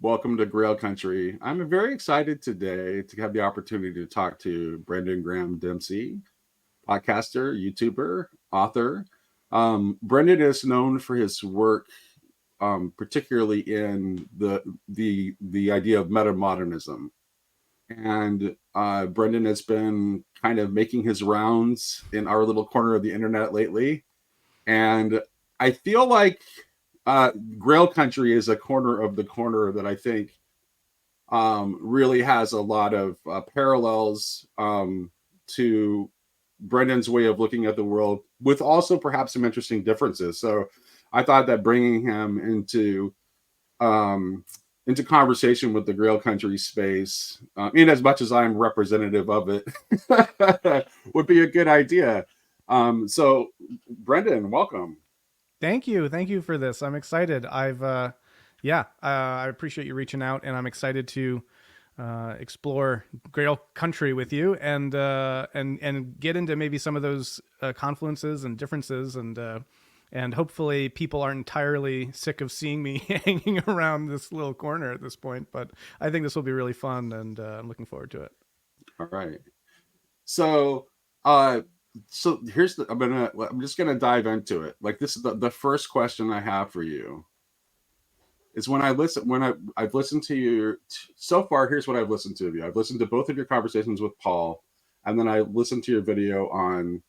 Welcome to Grail Country. I'm very excited today to have the opportunity to talk to Brendan Graham Dempsey, podcaster, YouTuber, author. Brendan is known for his work, particularly in the idea of metamodernism. And Brendan has been kind of making his rounds in our little corner of the internet lately. And I feel like Grail Country is a corner of the corner that I think really has a lot of parallels to Brendan's way of looking at the world, with also perhaps some interesting differences. So I thought that bringing him into conversation with the Grail Country space, in as much as I'm representative of it, would be a good idea. So, Brendan, welcome. Thank you. Thank you for this. I'm excited. I appreciate you reaching out, and I'm excited to explore Grail Country with you, and get into maybe some of those confluences and differences, and hopefully people aren't entirely sick of seeing me hanging around this little corner at this point. But I think this will be really fun, and I'm looking forward to it. All right. So, uh, so here's I'm just gonna dive into it. Like, this is the first question I have for you is I've listened to you so far. Here's what I've listened to of you. I've listened to both of your conversations with Paul, and then I listened to your video on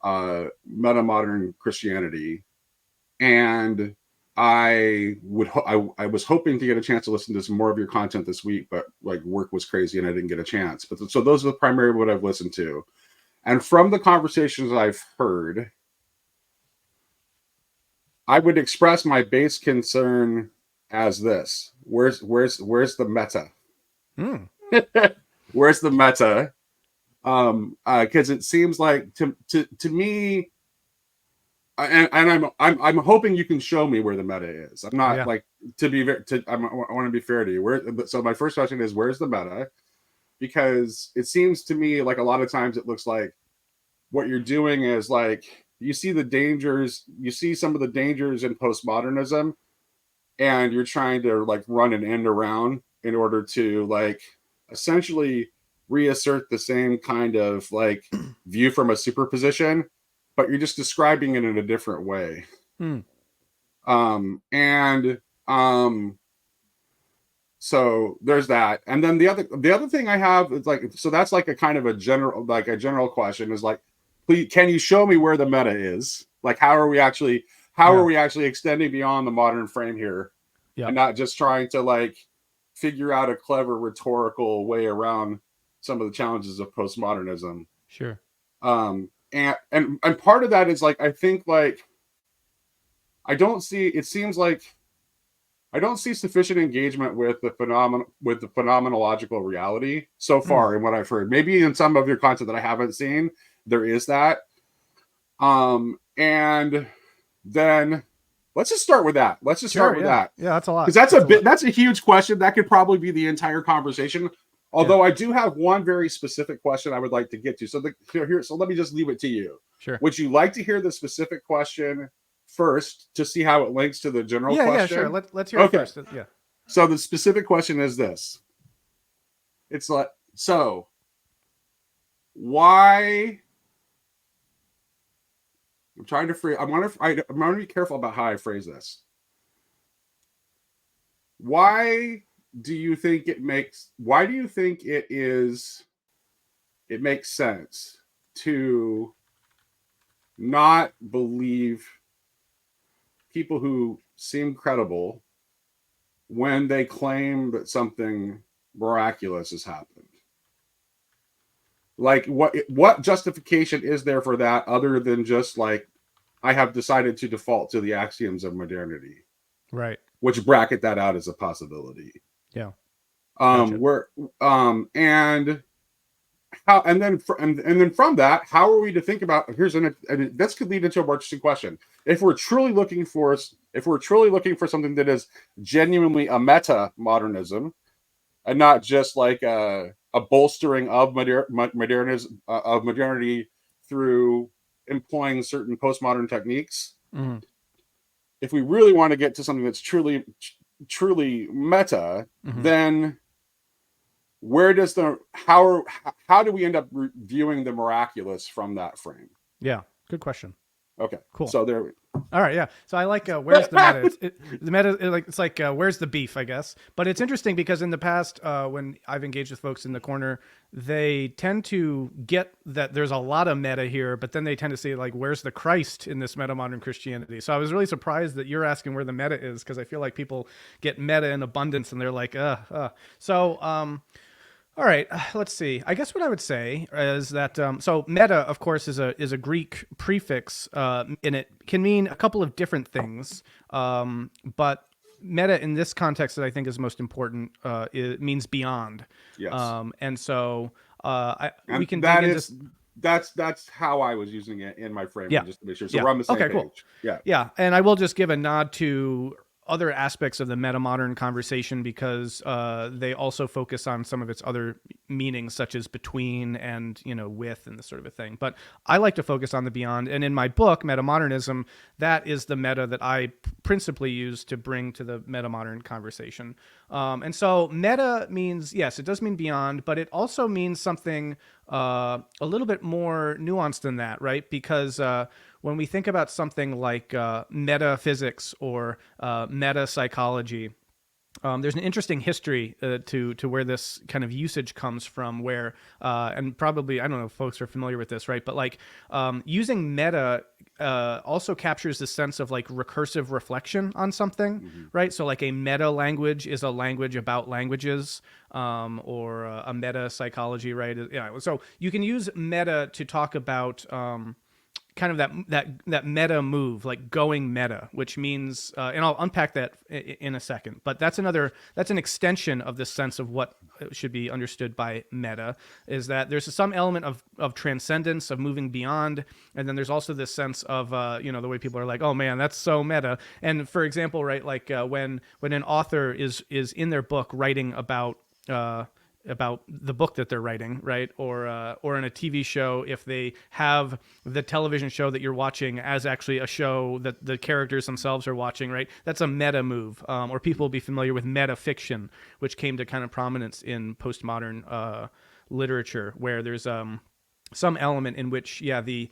metamodern Christianity, and I was hoping to get a chance to listen to some more of your content this week, but like work was crazy and I didn't get a chance. But so those are the primary what I've listened to. And from the conversations I've heard, I would express my base concern as this: where's the meta? Mm. Where's the meta? Because it seems like to me, and I'm hoping you can show me where the meta is. I'm not Yeah. like I want to be fair to you. So my first question is, where's the meta? Because it seems to me like a lot of times it looks like what you're doing is like you see some of the dangers in postmodernism, and you're trying to like run an end around in order to like essentially reassert the same kind of like view from a superposition, but you're just describing it in a different way. Mm. And so there's that. And then the other thing I have is like, so that's like a kind of a general question is like, please, can you show me where the meta is? Like, how are we actually extending beyond the modern frame here, Yep. and not just trying to like figure out a clever rhetorical way around some of the challenges of postmodernism? Sure. And part of that is like, I think like it seems like I don't see sufficient engagement with the phenomenological reality so far in what I've heard. Maybe in some of your content that I haven't seen, there is that. And then let's just start with that. Let's just start with that. Yeah, that's a lot. Because that's a huge question. That could probably be the entire conversation. Although I do have one very specific question I would like to get to. So let me just leave it to you. Sure. Would you like to hear the specific question first to see how it links to the general question? Yeah, sure. Let's hear it first. Yeah. So the specific question is this. It's like, so why? I'm trying to phrase. I'm going to be careful about how I phrase this. Why do you think it makes sense to not believe people who seem credible when they claim that something miraculous has happened? Like, what justification is there for that other than just like, I have decided to default to the axioms of modernity, Right? which bracket that out as a possibility. Yeah. Gotcha. And then from that, how are we to think about? This could lead into a more interesting question. If we're truly looking for something that is genuinely a meta modernism, and not just like a bolstering of modernity through employing certain postmodern techniques. Mm-hmm. If we really want to get to something that's truly truly meta, Hmm. then where does how do we end up viewing the miraculous from that frame? Yeah, good question. Okay, Cool. so there. All right, yeah. So I like where's the meta? The meta it's like where's the beef, I guess. But it's interesting because in the past, when I've engaged with folks in the corner, they tend to get that there's a lot of meta here, but then they tend to say like, where's the Christ in this meta modern Christianity? So I was really surprised that you're asking where the meta is, because I feel like people get meta in abundance and they're like, So all right, let's see. I guess what I would say is that so meta, of course, is a Greek prefix, and it can mean a couple of different things. But meta in this context that I think is most important, it means beyond. Yes, And so we and can dig into. that's how I was using it in my Yeah, framing, just to make sure. So yeah. we're on the same Okay, cool. page. Yeah. Yeah, and I will just give a nod to other aspects of the meta modern conversation, because they also focus on some of its other meanings, such as between and with and this sort of a thing. But I like to focus on the beyond, and in my book Metamodernism, that is the meta that I principally use to bring to the meta modern conversation. And so meta means, yes, it does mean beyond, but it also means something a little bit more nuanced than that, right? Because when we think about something like metaphysics or meta psychology, there's an interesting history to where this kind of usage comes from, where and probably, I don't know if folks are familiar with this, right? But like using meta also captures the sense of like recursive reflection on something, Mm-hmm. right? So like a meta language is a language about languages, or a meta psychology, right? Yeah. So you can use meta to talk about kind of that meta move, like going meta, which means, and I'll unpack that in a second. But that's an extension of this sense of what should be understood by meta, is that there's some element of transcendence, of moving beyond, and then there's also this sense of the way people are like, oh man, that's so meta. And for example, right, like when an author is in their book writing about the book that they're writing, right? Or in a TV show, if they have the television show that you're watching as actually a show that the characters themselves are watching, right? That's a meta move. Or people will be familiar with meta fiction, which came to kind of prominence in postmodern literature, where there's some element in which, yeah, the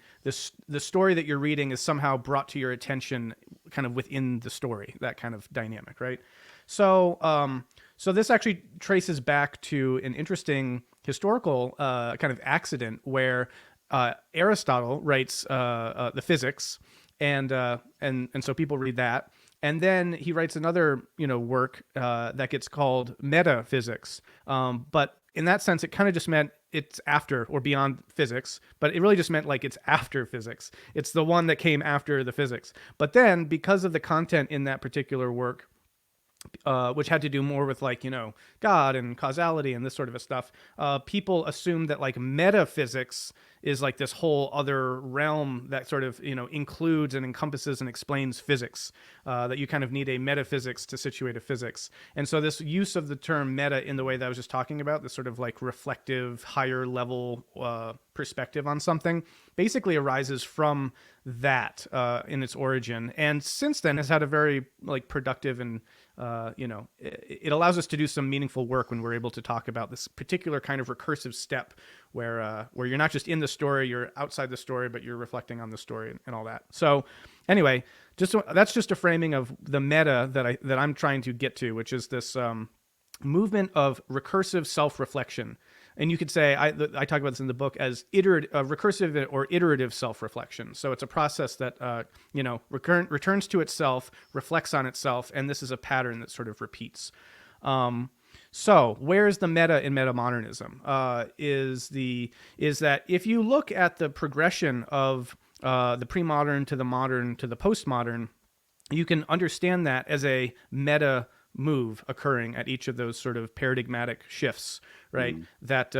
story that you're reading is somehow brought to your attention kind of within the story, that kind of dynamic, right? So this actually traces back to an interesting historical kind of accident where Aristotle writes the Physics, and so people read that, and then he writes another work that gets called Metaphysics. But in that sense, it kind of just meant it's after or beyond physics, but it really just meant like it's after physics. It's the one that came after the physics. But then, because of the content in that particular work, which had to do more with like God and causality and this sort of a stuff, people assumed that like metaphysics is like this whole other realm that sort of includes and encompasses and explains physics, that you kind of need a metaphysics to situate a physics. And so this use of the term meta in the way that I was just talking about, this sort of like reflective higher level perspective on something, basically arises from that in its origin, and since then has had a very like productive and it allows us to do some meaningful work when we're able to talk about this particular kind of recursive step where you're not just in the story, you're outside the story, but you're reflecting on the story and all that. So anyway, that's just a framing of the meta that I'm trying to get to, which is this movement of recursive self-reflection. And you could say, I talk about this in the book as recursive or iterative self-reflection. So it's a process that returns to itself, reflects on itself, and this is a pattern that sort of repeats. So where's the meta in metamodernism? Is that if you look at the progression of the pre-modern to the modern to the postmodern, you can understand that as a meta move occurring at each of those sort of paradigmatic shifts, right? That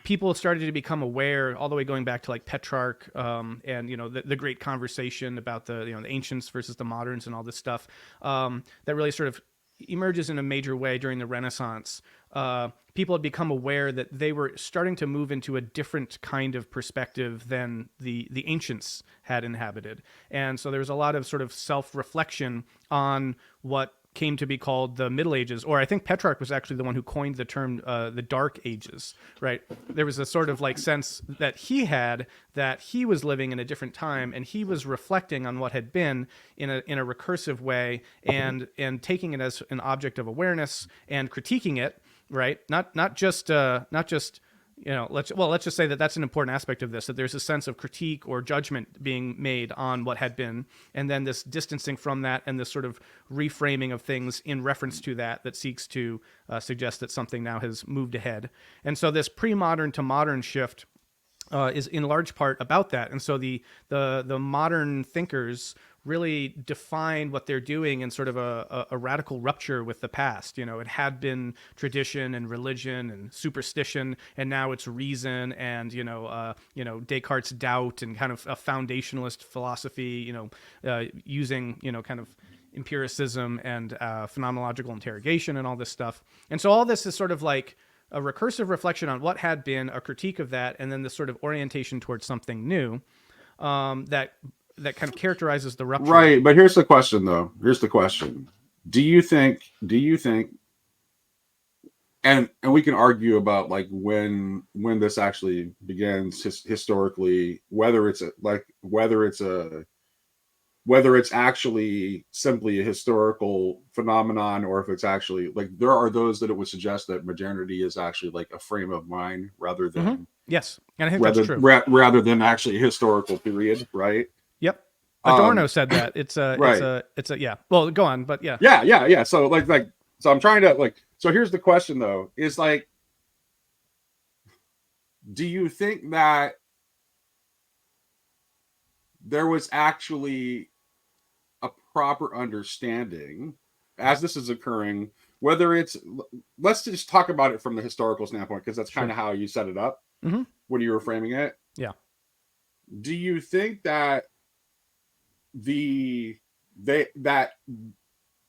people started to become aware, all the way going back to like Petrarch, and the great conversation about the ancients versus the moderns and all this stuff, that really sort of emerges in a major way during the Renaissance. People had become aware that they were starting to move into a different kind of perspective than the ancients had inhabited. And so there was a lot of sort of self-reflection on what came to be called the Middle Ages, or I think Petrarch was actually the one who coined the term the Dark Ages, right? There was a sort of like sense that he had that he was living in a different time, and he was reflecting on what had been in a recursive way, and taking it as an object of awareness and critiquing it, right? Not just let's just say that that's an important aspect of this, that there's a sense of critique or judgment being made on what had been, and then this distancing from that and this sort of reframing of things in reference to that seeks to suggest that something now has moved ahead. And so this pre-modern to modern shift is in large part about that. And so the modern thinkers really define what they're doing in sort of a radical rupture with the past. It had been tradition and religion and superstition, and now it's reason and Descartes' doubt and kind of a foundationalist philosophy. Using kind of empiricism and phenomenological interrogation and all this stuff. And so all this is sort of like a recursive reflection on what had been, a critique of that, and then this sort of orientation towards something new that kind of characterizes the rupture. Right, but here's the question, though. Here's the question: Do you think, and we can argue about like when this actually begins historically, whether it's actually simply a historical phenomenon, or if it's actually like there are those that it would suggest that modernity is actually like a frame of mind rather than yes, and I think that's true. Rather than actually a historical period, right? Yep. Adorno said that it's a right. it's a yeah. Well, go on, but yeah. Yeah. So so I'm trying to so here's the question though, is like, do you think that there was actually a proper understanding as this is occurring, whether it's, let's just talk about it from the historical standpoint, because that's kind of how you set it up when you were framing it. Yeah. Do you think that that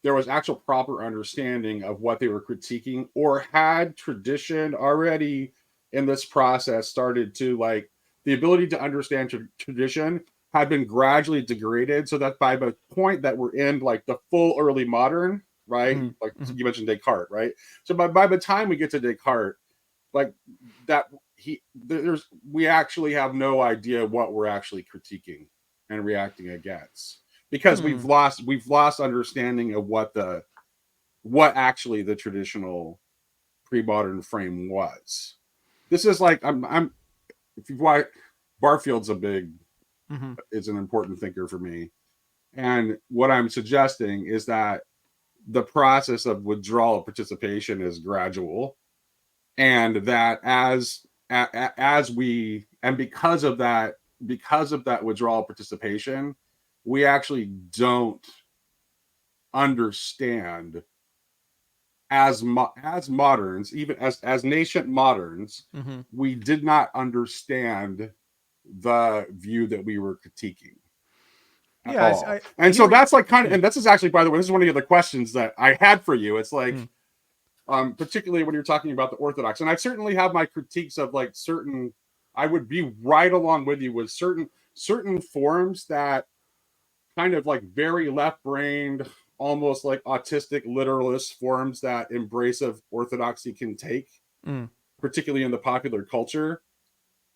there was actual proper understanding of what they were critiquing, or had tradition already in this process started to like the ability to understand tradition had been gradually degraded, so that by the point that we're in like the full early modern, right? You mentioned Descartes, right? So by the time we get to Descartes, like that we actually have no idea what we're actually critiquing and reacting against, because we've lost understanding of what actually the traditional pre-modern frame was. This is like if you watch, Barfield's is an important thinker for me, and what I'm suggesting is that the process of withdrawal of participation is gradual, and that because of that withdrawal participation, we actually don't understand as moderns, even as nascent moderns, we did not understand the view that we were critiquing. So that's like kind of, and this is actually, by the way, this is one of the other questions that I had for you. It's like, particularly when you're talking about the Orthodox, and I certainly have my critiques of like certain, I would be right along with you with certain forms that kind of like very left-brained, almost like autistic literalist forms that embrace of orthodoxy can take, particularly in the popular culture.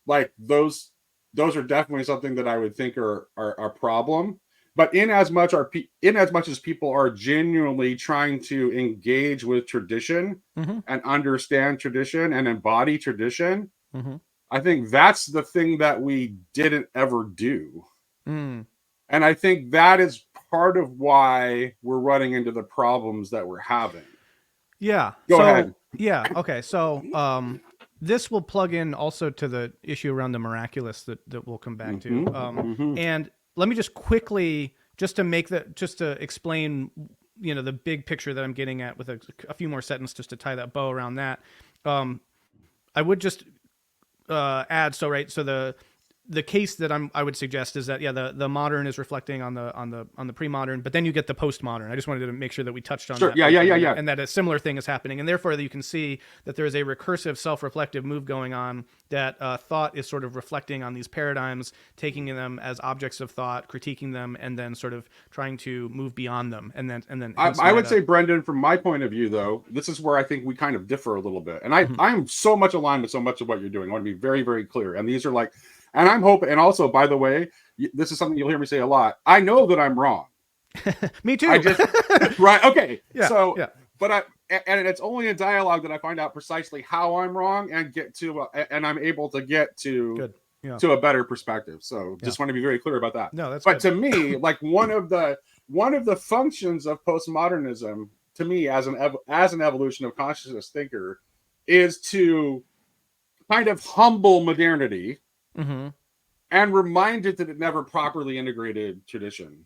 Like those are definitely something that I would think are a problem. But in as much as people are genuinely trying to engage with tradition and understand tradition and embody tradition, I think that's the thing that we didn't ever do. And I think that is part of why we're running into the problems that we're having. Yeah. Go ahead. Yeah. Okay. So this will plug in also to the issue around the miraculous that we'll come back to. And let me just quickly, just to explain, the big picture that I'm getting at with a few more sentences just to tie that bow around that. I would just add, so the the case that I would suggest is that the modern is reflecting on the pre-modern, but then you get the postmodern. I just wanted to make sure that we touched on Sure. that. Yeah. And that a similar thing is happening, and therefore you can see that there is a recursive, self-reflective move going on. That thought is sort of reflecting on these paradigms, taking them as objects of thought, critiquing them, and then sort of trying to move beyond them. And then I would say, Brendan, from my point of view, though, this is where I think we kind of differ a little bit. And I'm so much aligned with so much of what you're doing. I want to be very, very clear. And these are like, and I'm hoping, and also, by the way, this is something you'll hear me say a lot. I know that I'm wrong. Me too. I just, right. Okay. Yeah, so, yeah. But and it's only in dialogue that I find out precisely how I'm wrong and get to, and I'm able to get to, to a better perspective. So just want to be very clear about that. No, that's but good. To me, like one of the functions of postmodernism, to me, as an evolution of consciousness thinker, is to kind of humble modernity and remind it that it never properly integrated tradition.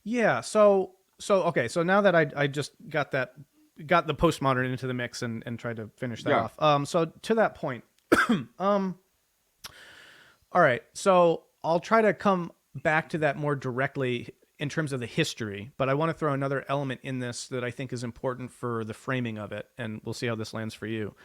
Yeah. So okay. So now that I just got the postmodern into the mix and tried to finish that off. So to that point, all right. So I'll try to come back to that more directly in terms of the history, but I want to throw another element in this that I think is important for the framing of it, and we'll see how this lands for you.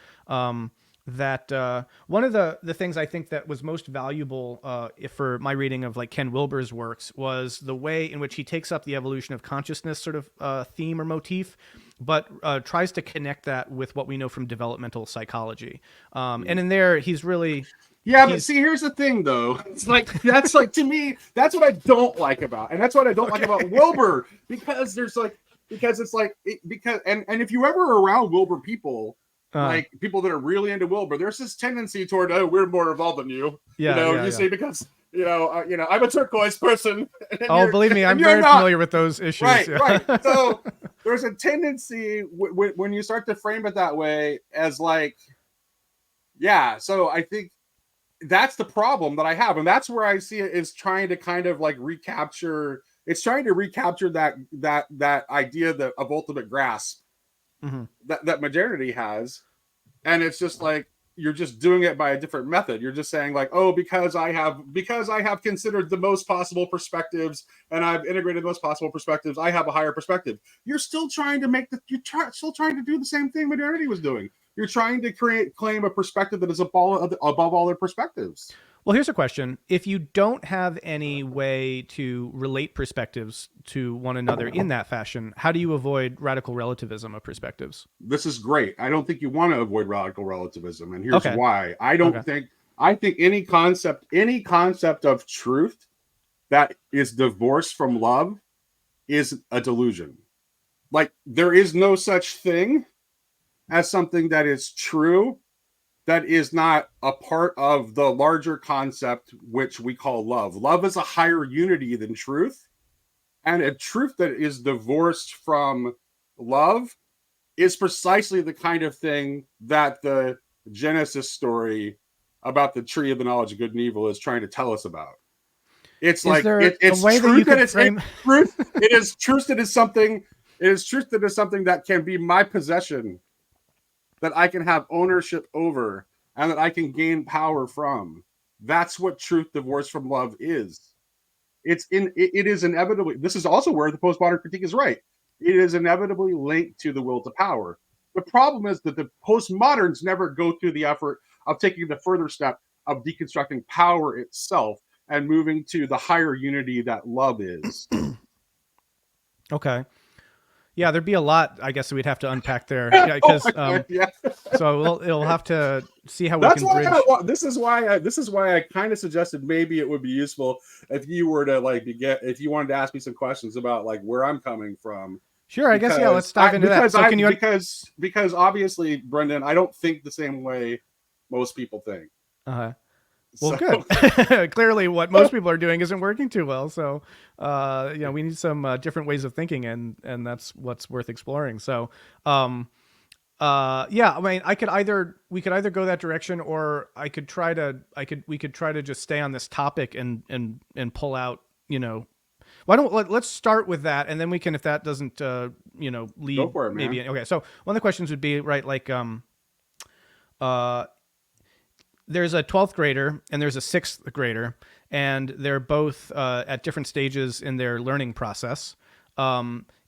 That one of the things I think that was most valuable for my reading of like Ken Wilber's works was the way in which he takes up the evolution of consciousness sort of theme or motif, but tries to connect that with what we know from developmental psychology. And in there, he's really... Yeah, but see, here's the thing, though. It's like, that's like, to me, that's what I don't like about, and that's what I don't like about Wilber, because it's like, and if you ever around Wilber people, like people that are really into Wilber, there's this tendency toward, oh, we're more evolved than you. See, because I'm a turquoise person. Oh, believe me, I'm very familiar with those issues. Right. So there's a tendency when you start to frame it that way as like, so I think that's the problem that I have, and that's where I see it is trying to kind of like recapture. It's trying to recapture that idea of ultimate grasp that modernity has, and it's just like you're just doing it by a different method. You're just saying like, oh, because I have considered the most possible perspectives and I've integrated the most possible perspectives, I have a higher perspective. You're still trying to still trying to do the same thing modernity was doing. You're trying to claim a perspective that is above all their perspectives. Well, here's a question. If you don't have any way to relate perspectives to one another in that fashion, how do you avoid radical relativism of perspectives? This is great. I don't think you want to avoid radical relativism, and here's why. I think any concept of truth that is divorced from love is a delusion. Like, there is no such thing as something that is true that is not a part of the larger concept which we call love. Love is a higher unity than truth, and a truth that is divorced from love is precisely the kind of thing that the Genesis story about the tree of the knowledge of good and evil is trying to tell us about. It's like it's truth that it's truth. It is truth that is something. It is truth that is something that can be my possession, that I can have ownership over, and that I can gain power from. That's what truth divorced from love is. It is inevitably. This is also where the postmodern critique is right. It is inevitably linked to the will to power. The problem is that the postmoderns never go through the effort of taking the further step of deconstructing power itself and moving to the higher unity that love is. Okay. Yeah, there'd be a lot, I guess, we'd have to unpack there. Yeah, because so we'll have to see how we can bridge. This is why I kind of suggested maybe it would be useful if you were to if you wanted to ask me some questions about like where I'm coming from. Sure, I guess let's dive into that. So because obviously, Brendan, I don't think the same way most people think. Well, good. Clearly, what most people are doing isn't working too well. So, we need some different ways of thinking, and that's what's worth exploring. So, I mean, we could either go that direction, or we could try to just stay on this topic and pull out, let's start with that, and then we can, if that doesn't, lead, go for it, man. Okay. So one of the questions would be, right, like, there's a 12th grader and there's a 6th grader, and they're both at different stages in their learning process.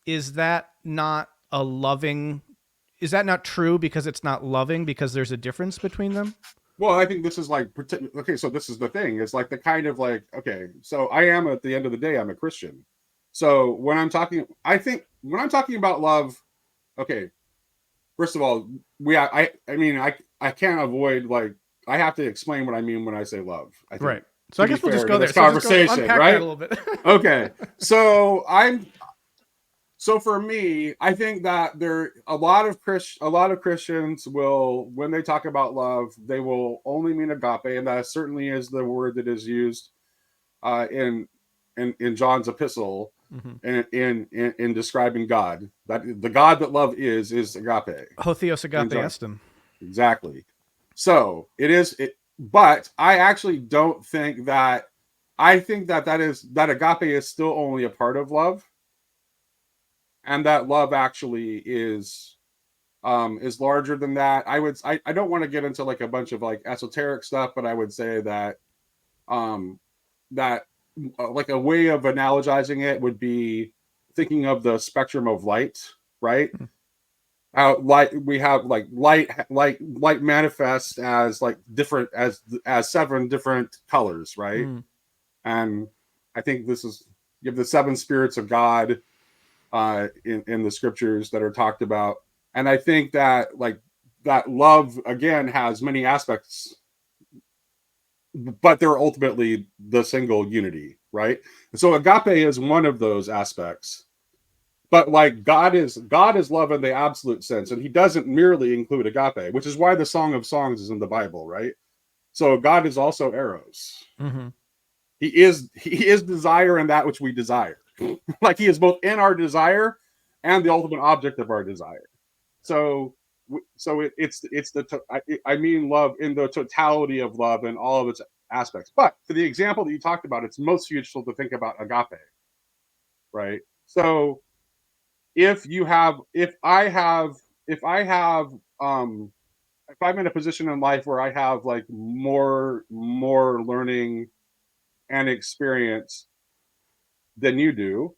Is that not a loving? Is that not true because it's not loving because there's a difference between them? Well, I think this is like, okay, so this is the thing. It's like the kind of like, okay, so I am, at the end of the day, I'm a Christian. So when I'm talking, I think when I'm talking about love, okay, first of all, I mean, I can't avoid, like, I have to explain what I mean when I say love. I think, Right. So I guess we'll just go there. This conversation, unpack right? that a little bit. Okay. So for me, I think that a lot of Christians will, when they talk about love, they will only mean agape, and that certainly is the word that is used in John's epistle, in describing God. That the God that love is agape. Ho theos agape estem. Exactly. So it is. But I actually don't think that. I think that agape is still only a part of love, and that love actually is larger than that. I don't want to get into like a bunch of like esoteric stuff, but I would say that that like a way of analogizing it would be thinking of the spectrum of light, right? Light, we have like light manifests as like different as 7 different colors, right? And I think you have the 7 spirits of God in the scriptures that are talked about, and I think that like that love again has many aspects, but they're ultimately the single unity, right? And so agape is one of those aspects, but like God is love in the absolute sense, and he doesn't merely include agape, which is why the Song of Songs is in the Bible, right? So God is also eros. He is desire and that which we desire. Like he is both in our desire and the ultimate object of our desire. So I mean love in the totality of love and all of its aspects. But for the example that you talked about, it's most useful to think about agape, right? So if I'm in a position in life where I have like more learning and experience than you do,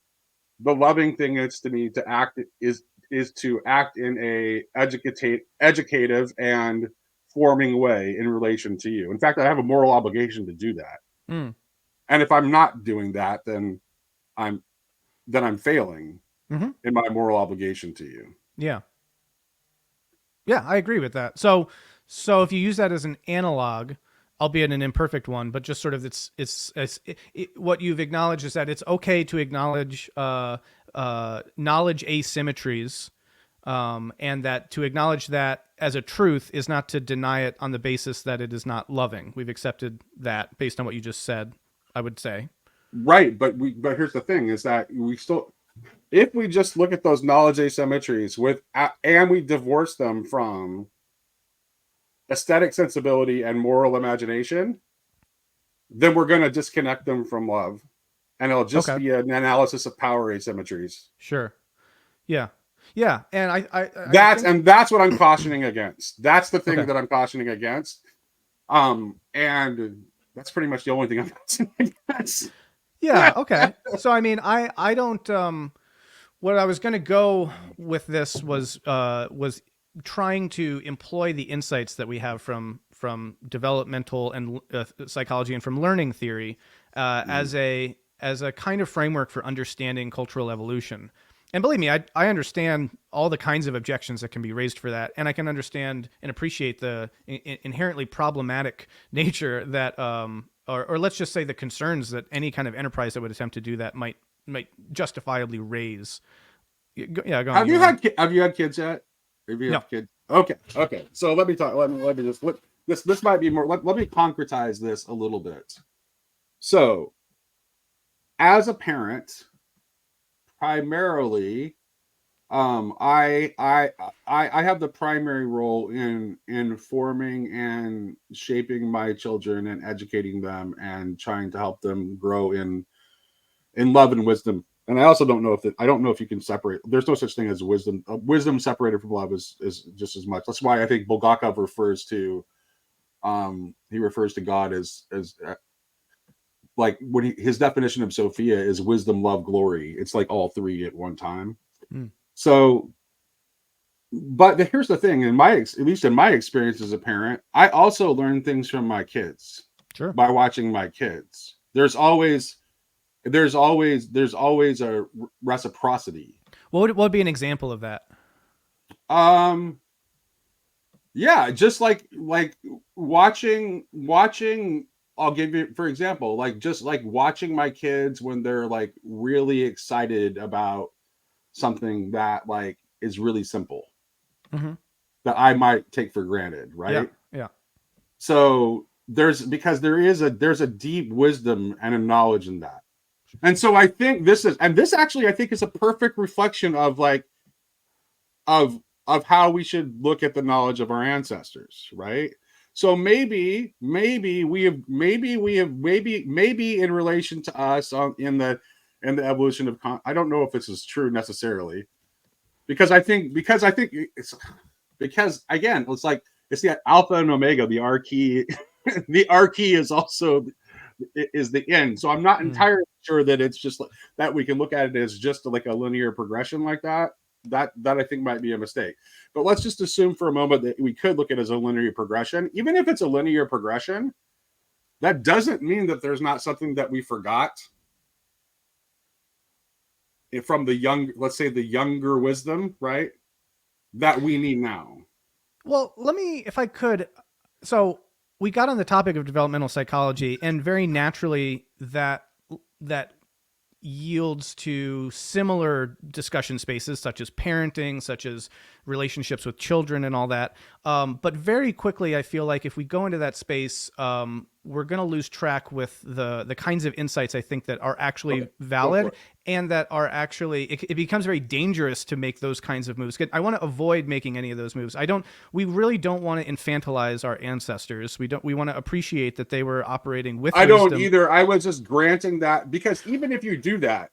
the loving thing is to me to act is to act in a educative and forming way in relation to you. In fact, I have a moral obligation to do that. And if I'm not doing that, then I'm failing in my moral obligation to you. Yeah, I agree with that. So if you use that as an analog, albeit an imperfect one, but just sort of what you've acknowledged is that it's okay to acknowledge knowledge asymmetries, and that to acknowledge that as a truth is not to deny it on the basis that it is not loving. We've accepted that based on what you just said, I would say. Right, but here's the thing: is that we still, if we just look at those knowledge asymmetries and we divorce them from aesthetic sensibility and moral imagination, then we're going to disconnect them from love, and it'll just be an analysis of power asymmetries. Sure. Yeah. And that's what I'm cautioning against. That's the thing that I'm cautioning against. And that's pretty much the only thing I'm cautioning against. Yeah. Okay. So I mean, I don't. What I was going to go with this was trying to employ the insights that we have from developmental and psychology and from learning theory as a kind of framework for understanding cultural evolution. And believe me, I understand all the kinds of objections that can be raised for that, and I can understand and appreciate the inherently problematic nature that, or let's just say the concerns that any kind of enterprise that would attempt to do that might justifiably raise. Yeah, go on. Have you had kids yet? Have you had kids? Okay. So let me talk. Let me just this might be more. Let me concretize this a little bit. So, as a parent, primarily, I have the primary role in forming and shaping my children and educating them and trying to help them grow in love and wisdom. And I also don't know if you can separate. There's no such thing as wisdom. Wisdom separated from love is just as much. That's why I think Bulgakov refers to He refers to God as like when his definition of Sophia is wisdom, love, glory. It's like all three at one time. Mm. So, but here's the thing: at least in my experience as a parent, I also learn things from my kids Sure. by watching my kids. There's always a reciprocity. What would be an example of that? Um, yeah, just like watching. I'll give you for example, like just like watching my kids when they're like really excited about something that like is really simple Mm-hmm. that I might take for granted, Yeah. right? Yeah. So there's a deep wisdom and a knowledge in that. And so I think this actually I think is a perfect reflection of like of how we should look at the knowledge of our ancestors, right? So maybe in relation to us in the evolution of I don't know if this is true necessarily because I think it's because again it's like it's the alpha and omega, the R key. The R key is also is the end. So I'm not Mm. entirely sure that it's just like, that we can look at it as just like a linear progression like that. That I think might be a mistake. But let's just assume for a moment that we could look at it as a linear progression. Even if it's a linear progression, that doesn't mean that there's not something that we forgot from the young, let's say the younger wisdom, right? That we need now. Well, let me, if I could. So we got on the topic of developmental psychology, and very naturally that yields to similar discussion spaces such as parenting, such as relationships with children and all that. But very quickly, I feel like if we go into that space, we're going to lose track with the kinds of insights I think that are actually Okay, go for valid it. and that are actually, it becomes very dangerous to make those kinds of moves. I want to avoid making any of those moves. We really don't want to infantilize our ancestors. We want to appreciate that they were operating with I don't wisdom. either. I was just granting that because even if you do that,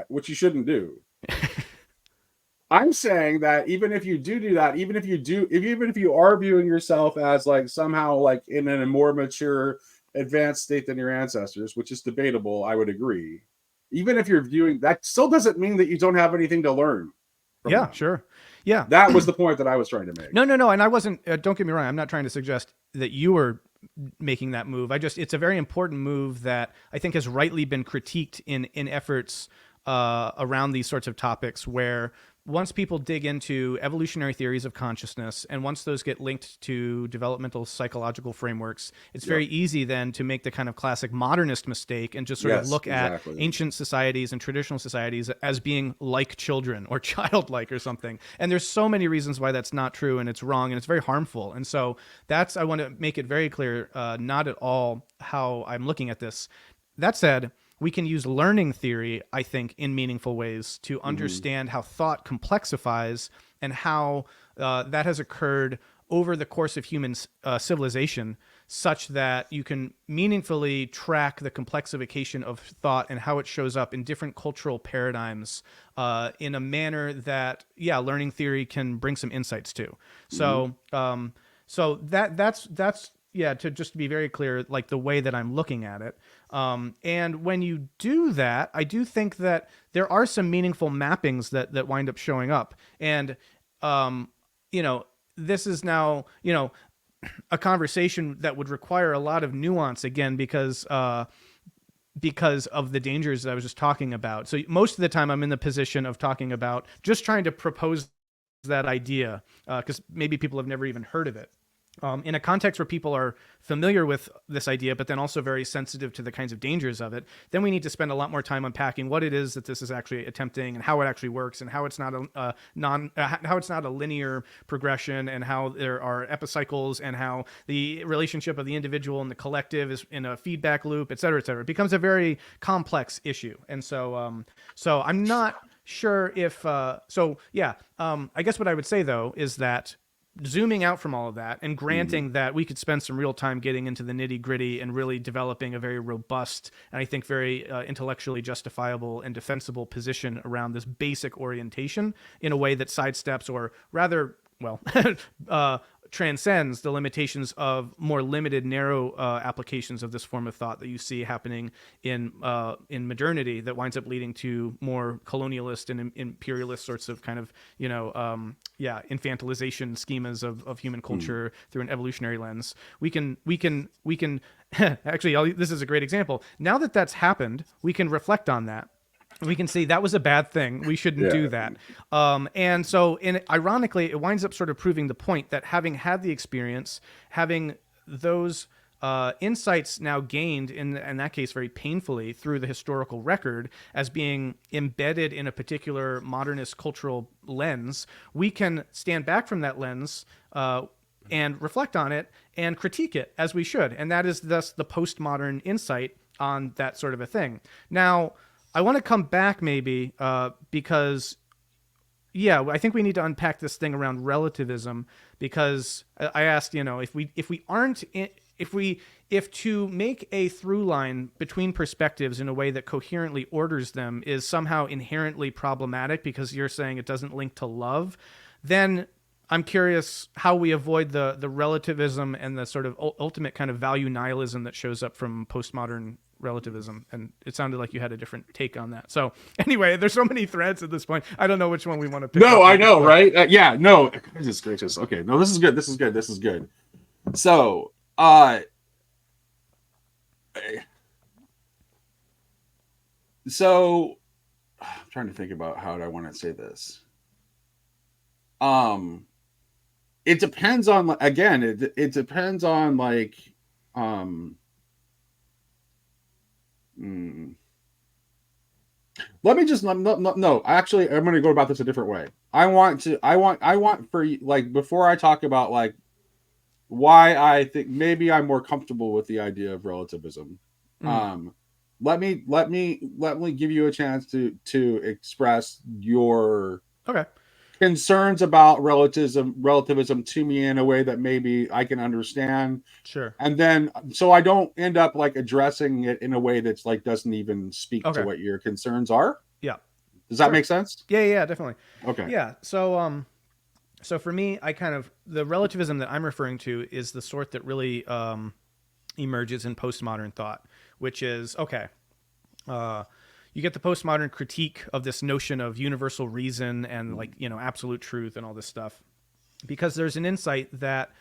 which you shouldn't do, I'm saying that even if you do that, even if you are viewing yourself as like somehow like in a more mature, advanced state than your ancestors, which is debatable, I would agree. Even if you're viewing that, still doesn't mean that you don't have anything to learn from Yeah, them. sure. Yeah. That was the point that I was trying to make. No. And I wasn't, don't get me wrong. I'm not trying to suggest that you were making that move. It's a very important move that I think has rightly been critiqued in efforts around these sorts of topics where once people dig into evolutionary theories of consciousness and once those get linked to developmental psychological frameworks, it's Yep. very easy then to make the kind of classic modernist mistake and just sort of Yes, look at exactly. ancient societies and traditional societies as being like children or childlike or something. And there's so many reasons why that's not true and it's wrong and it's very harmful. And so I want to make it very clear, not at all how I'm looking at this. That said, we can use learning theory, I think, in meaningful ways to Hmm. understand how thought complexifies and how that has occurred over the course of human civilization, such that you can meaningfully track the complexification of thought and how it shows up in different cultural paradigms in a manner that, yeah, learning theory can bring some insights to. Hmm. So that's yeah, to just be very clear, like the way that I'm looking at it. And when you do that, I do think that there are some meaningful mappings that wind up showing up. And um, you know, this is now, a conversation that would require a lot of nuance again because of the dangers that I was just talking about. So most of the time I'm in the position of talking about just trying to propose that idea because maybe people have never even heard of it. In a context where people are familiar with this idea, but then also very sensitive to the kinds of dangers of it, then we need to spend a lot more time unpacking what it is that this is actually attempting and how it actually works and how it's not how it's not a linear progression and how there are epicycles and how the relationship of the individual and the collective is in a feedback loop, et cetera, et cetera. It becomes a very complex issue. And so I'm not sure if, I guess what I would say though is that zooming out from all of that and Hmm. granting that we could spend some real time getting into the nitty gritty and really developing a very robust and I think very intellectually justifiable and defensible position around this basic orientation in a way that sidesteps or rather well, transcends the limitations of more limited, narrow applications of this form of thought that you see happening in modernity, that winds up leading to more colonialist and imperialist sorts of kind of infantilization schemas of human culture through an evolutionary lens. We can actually, this is a great example. Now that that's happened, we can reflect on that. We can see that was a bad thing. We shouldn't do that. And so, ironically, it winds up sort of proving the point that having had the experience, having those insights now gained, in that case very painfully, through the historical record as being embedded in a particular modernist cultural lens, we can stand back from that lens and reflect on it and critique it as we should. And that is thus the postmodern insight on that sort of a thing. Now, I want to come back maybe because, I think we need to unpack this thing around relativism, because I asked, if to make a through line between perspectives in a way that coherently orders them is somehow inherently problematic because you're saying it doesn't link to love, then I'm curious how we avoid the relativism and the sort of ultimate kind of value nihilism that shows up from postmodern relativism. And it sounded like you had a different take on that. So anyway, there's so many threads at this point. I don't know which one we want to pick. No, I know, right? No, goodness gracious. Okay, no, this is good. This is good. So, I'm trying to think about how I want to say this. It depends on, again, it depends on like, let me just no. Actually, I'm going to go about this a different way. I want for, like, before I talk about like why I think maybe I'm more comfortable with the idea of relativism. Let me give you a chance to express your concerns about relativism to me in a way that maybe I can understand. Sure. And then, so I don't end up like addressing it in a way that's like doesn't even speak to what your concerns are. Yeah. Does that make sense? Yeah, definitely. Okay. Yeah. So for me, the relativism that I'm referring to is the sort that really emerges in postmodern thought, which is, you get the postmodern critique of this notion of universal reason and absolute truth and all this stuff, because there's an insight that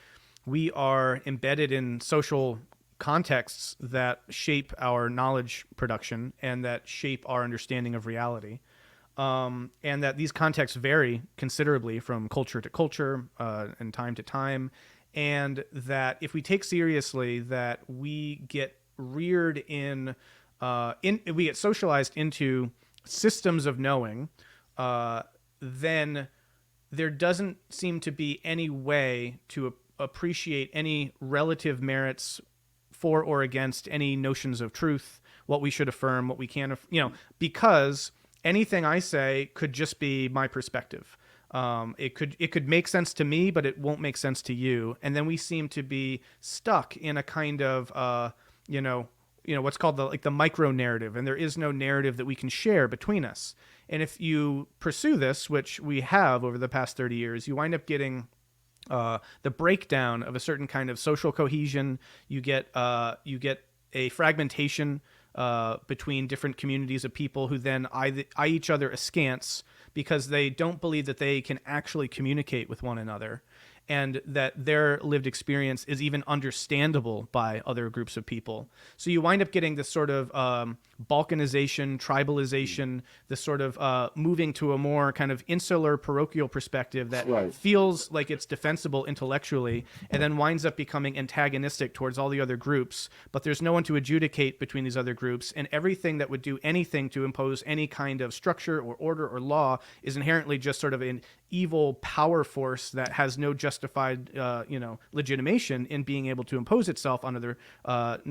we are embedded in social contexts that shape our knowledge production and that shape our understanding of reality. And that these contexts vary considerably from culture to culture and time to time. And that if we take seriously that we get reared we get socialized into systems of knowing, then there doesn't seem to be any way to appreciate any relative merits for or against any notions of truth, what we should affirm, what we can't, because anything I say could just be my perspective. It could make sense to me, but it won't make sense to you. And then we seem to be stuck in a kind of, what's called the micro narrative, and there is no narrative that we can share between us. And if you pursue this, which we have over the past 30 years, you wind up getting the breakdown of a certain kind of social cohesion. You get a fragmentation between different communities of people who then eye each other askance because they don't believe that they can actually communicate with one another, and that their lived experience is even understandable by other groups of people. So you wind up getting this sort of balkanization, tribalization, this sort of moving to a more kind of insular parochial perspective that feels like it's defensible intellectually, and then winds up becoming antagonistic towards all the other groups. But there's no one to adjudicate between these other groups, and everything that would do anything to impose any kind of structure or order or law is inherently just sort of an evil power force that has no justified legitimation in being able to impose itself on other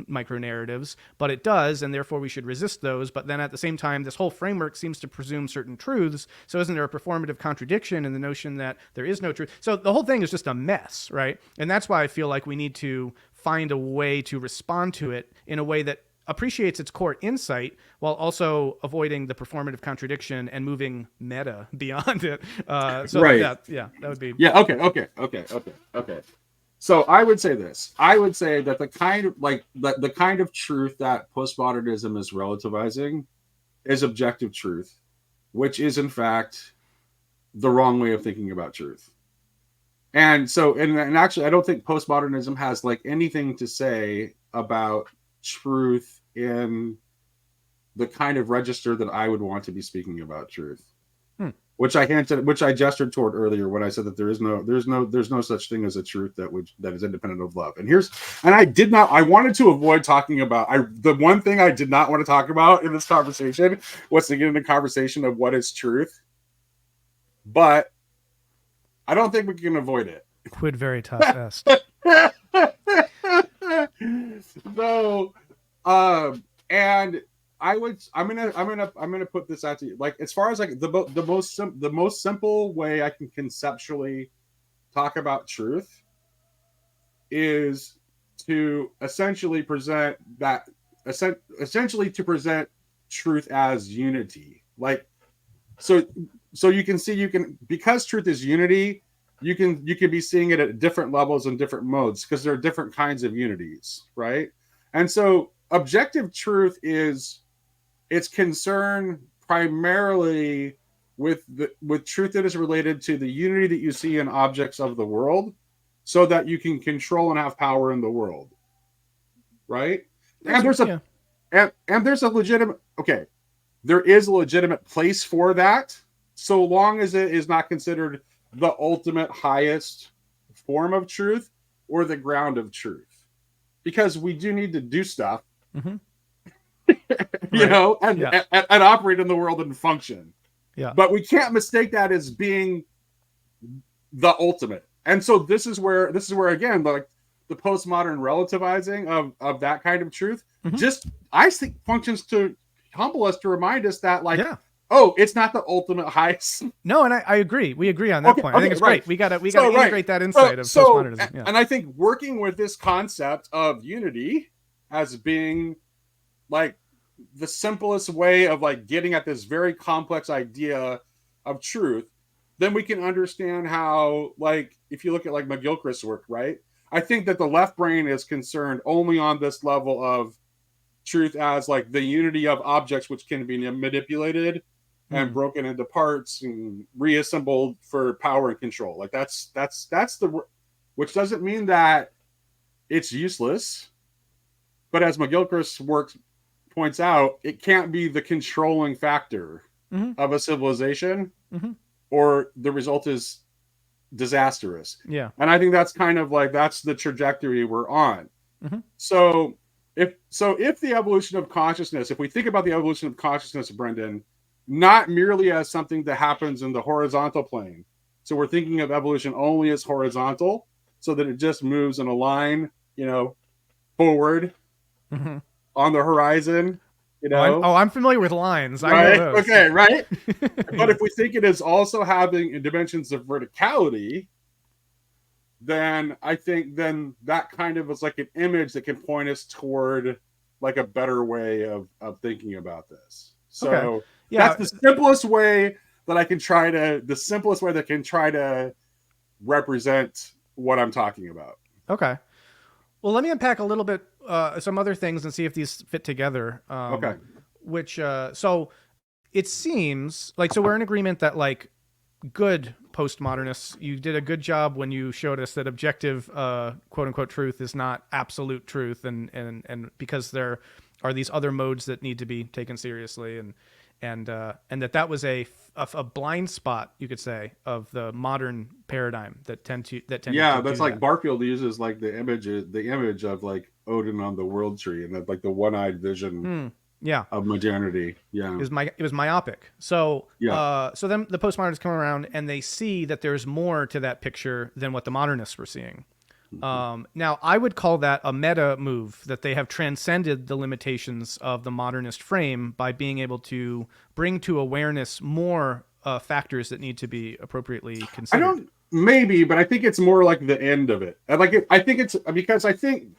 micro narratives, but it does, and therefore we should resist those. But then at the same time, this whole framework seems to presume certain truths. So isn't there a performative contradiction in the notion that there is no truth? So the whole thing is just a mess, right? And that's why I feel like we need to find a way to respond to it in a way that appreciates its core insight while also avoiding the performative contradiction and moving meta beyond it. That would be. Yeah. Okay. So I would say this. I would say that the kind of like the kind of truth that postmodernism is relativizing is objective truth, which is in fact the wrong way of thinking about truth. And so, and actually, I don't think postmodernism has like anything to say about truth in the kind of register that I would want to be speaking about truth. Which I gestured toward earlier when I said that there's no such thing as a truth that is independent of love. I wanted to avoid talking about, the one thing I did not want to talk about in this conversation was to get into conversation of what is truth, but I don't think we can avoid it. Quid veritas est. So, and I'm gonna put this out to you. Like, as far as like the most simple way I can conceptually talk about truth is to essentially present truth as unity. Like, so you can see, because truth is unity, you can be seeing it at different levels and different modes, because there are different kinds of unities, right? And so objective truth is, it's concerned primarily with truth that is related to the unity that you see in objects of the world, so that you can control and have power in the world, right? And there's a legitimate, okay, there is a legitimate place for that, so long as it is not considered the ultimate highest form of truth or the ground of truth, because we do need to do stuff. Mm-hmm. You know, and operate in the world and function. Yeah. But we can't mistake that as being the ultimate. And so this is where again, like, the postmodern relativizing of that kind of truth, just, I think, functions to humble us, to remind us that, like, oh, it's not the ultimate highest. No, and I agree. We agree on that point. I think it's great. We gotta integrate that insight of postmodernism. And I think working with this concept of unity as being like the simplest way of like getting at this very complex idea of truth, then we can understand how, like, if you look at like McGilchrist's work, right? I think that the left brain is concerned only on this level of truth as like the unity of objects, which can be manipulated and broken into parts and reassembled for power and control. Like, that's which doesn't mean that it's useless, but as McGilchrist's work points out, it can't be the controlling factor of a civilization, or the result is disastrous. Yeah. And I think that's kind of like, that's the trajectory we're on. So if the evolution of consciousness, if we think about the evolution of consciousness, Brendan, not merely as something that happens in the horizontal plane, so we're thinking of evolution only as horizontal, so that it just moves in a line, you know, forward on the horizon, you know. I'm familiar with lines. Right? I know those. Okay, right. But if we think it is also having dimensions of verticality, then I think then that kind of is like an image that can point us toward like a better way of thinking about this. So that's the simplest way that can try to represent what I'm talking about. Okay. Well, let me unpack a little bit some other things and see if these fit together. Okay. So it seems like, so we're in agreement that, like, good postmodernists, you did a good job when you showed us that objective quote unquote truth is not absolute truth, and because there are these other modes that need to be taken seriously, and that was a blind spot, you could say, of the modern paradigm that tend to that's like that. Barfield uses like the image of like Odin on the world tree, and like the one-eyed vision of modernity. It was myopic. So so then the postmodernists come around and they see that there's more to that picture than what the modernists were seeing. Now, I would call that a meta move, that they have transcended the limitations of the modernist frame by being able to bring to awareness more factors that need to be appropriately considered. But I think it's more like the end of it. I think it's because I think,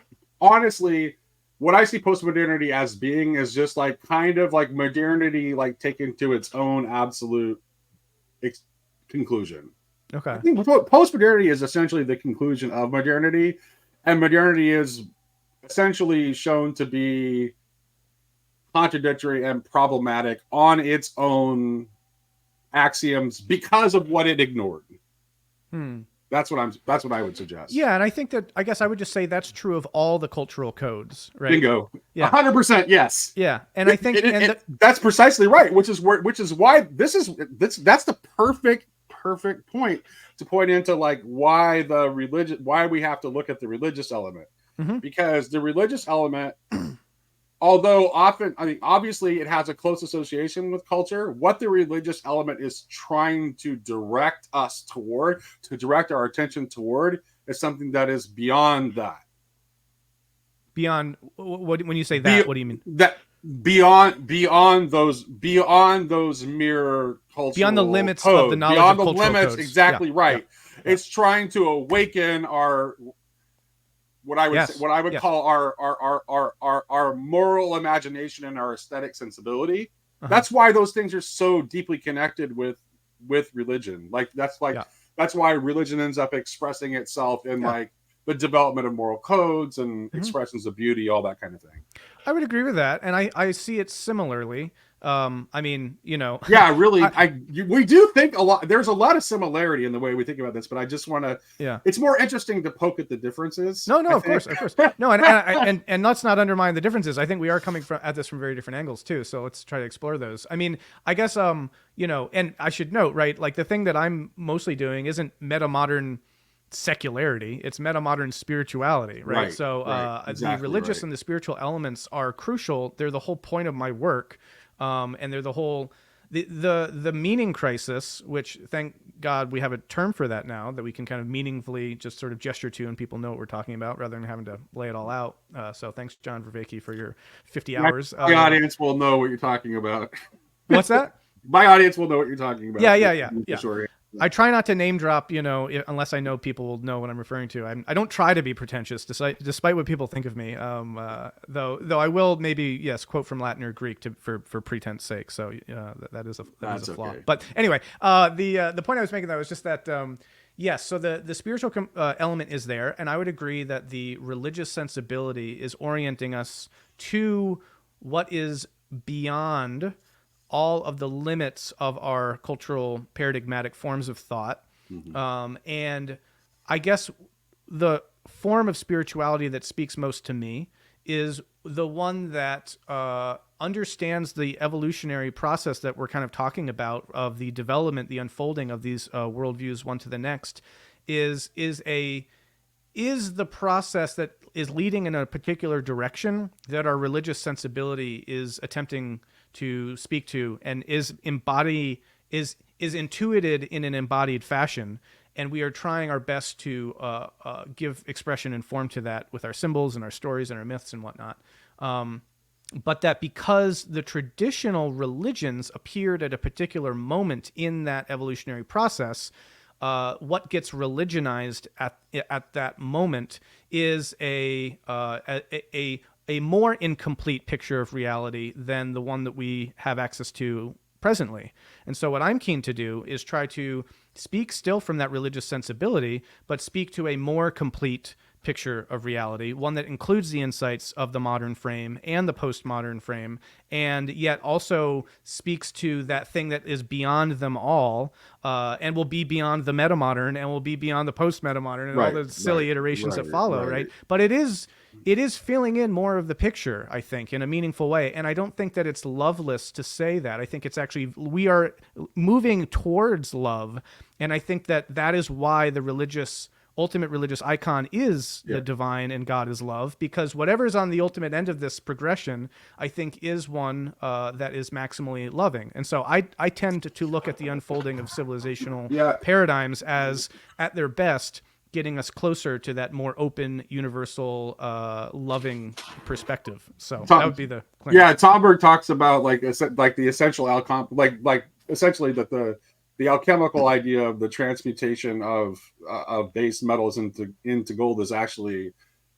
honestly, what I see postmodernity as being is just like kind of like modernity, like taken to its own absolute conclusion. Okay. I think post-modernity is essentially the conclusion of modernity, and modernity is essentially shown to be contradictory and problematic on its own axioms because of what it ignored. Hmm. That's what I would suggest. Yeah, and I think that, I guess I would just say that's true of all the cultural codes, right? Bingo. Yeah. 100% yes. Yeah, and I think that's precisely right, which is why that's the perfect point to point into like why we have to look at the religious element. Mhm. Because the religious element, although often, I mean, obviously it has a close association with culture, what the religious element is trying to direct our attention toward, is something that is beyond that. Beyond what, when you say that, what do you mean? That beyond those mere cultural beyond the limits codes, of the knowledge beyond of the cultural limits, codes. exactly Yeah. right. Yeah. It's trying to awaken our what I would call our moral imagination and our aesthetic sensibility. That's why those things are so deeply connected with religion. That's why religion ends up expressing itself in like the development of moral codes and expressions of beauty, all that kind of thing. I would agree with that, and I see it similarly. I mean, you know, yeah, really, we do think a lot. There's a lot of similarity in the way we think about this, but I just want to. Yeah, it's more interesting to poke at the differences. No, of course. No, and let's not undermine the differences. I think we are coming at this from very different angles too. So let's try to explore those. I mean, I guess you know, and I should note, right, like the thing that I'm mostly doing isn't metamodern secularity, it's metamodern spirituality, right? So exactly, the religious and the spiritual elements are crucial. They're the whole point of my work, and they're the whole the meaning crisis, which thank God we have a term for that now that we can kind of meaningfully just sort of gesture to and people know what we're talking about rather than having to lay it all out. So thanks, John Vervaeke, for your 50 hours. My audience will know what you're talking about. What's that? My audience will know what you're talking about. Yeah. Sure. I try not to name drop, you know, unless I know people will know what I'm referring to. I don't try to be pretentious, despite what people think of me. Though I will maybe quote from Latin or Greek for pretense sake. So that is a flaw. Okay. But anyway, the point I was making though was just that yes. So the spiritual element is there, and I would agree that the religious sensibility is orienting us to what is beyond all of the limits of our cultural paradigmatic forms of thought. And I guess the form of spirituality that speaks most to me is the one that understands the evolutionary process that we're kind of talking about of the development, the unfolding of these worldviews one to the next, is the process that is leading in a particular direction that our religious sensibility is attempting to speak to and is intuited in an embodied fashion, and we are trying our best to give expression and form to that with our symbols and our stories and our myths and whatnot. But that because the traditional religions appeared at a particular moment in that evolutionary process, what gets religionized at that moment is a more incomplete picture of reality than the one that we have access to presently. And so what I'm keen to do is try to speak still from that religious sensibility, but speak to a more complete picture of reality, one that includes the insights of the modern frame and the postmodern frame, and yet also speaks to that thing that is beyond them all, and will be beyond the metamodern and will be beyond the post-metamodern and all the silly iterations that follow, right? But it is filling in more of the picture, I think, in a meaningful way. And I don't think that it's loveless to say that. I think it's actually, we are moving towards love. And I think that is why the ultimate religious icon is the divine and God is love, because whatever is on the ultimate end of this progression, I think is one that is maximally loving. And so I tend to look at the unfolding of civilizational paradigms as, at their best, getting us closer to that more open, universal, loving perspective. So that would be the claim. Yeah, Tomberg talks about like the essential alchem, like essentially that the alchemical idea of the transmutation of base metals into gold is actually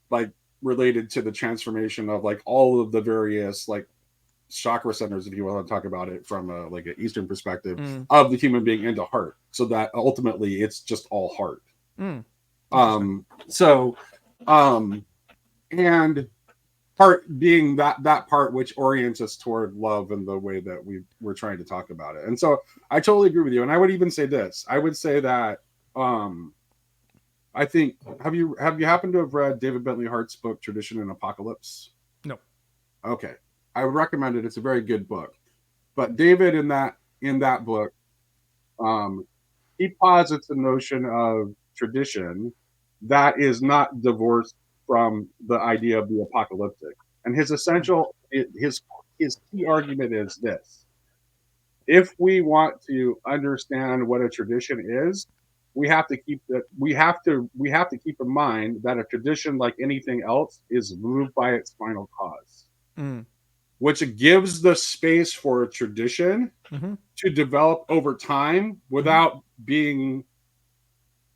like related to the transformation of like all of the various like chakra centers, if you want to talk about it from like an Eastern perspective, Mm. of the human being into heart, so that ultimately it's just all heart. Mm. So, and part being that part which orients us toward love and the way that we're trying to talk about it. And so I totally agree with you. And I would even say this. I would say that I think have you happened to have read David Bentley Hart's book Tradition and Apocalypse? No. Okay. I would recommend it. It's a very good book. But David in that book, he posits the notion of tradition that is not divorced from the idea of the apocalyptic. And his essential his key argument is this: if we want to understand what a tradition is, we have to keep that we have to keep in mind that a tradition, like anything else, is moved by its final cause, Mm. which gives the space for a tradition Mm-hmm. to develop over time without being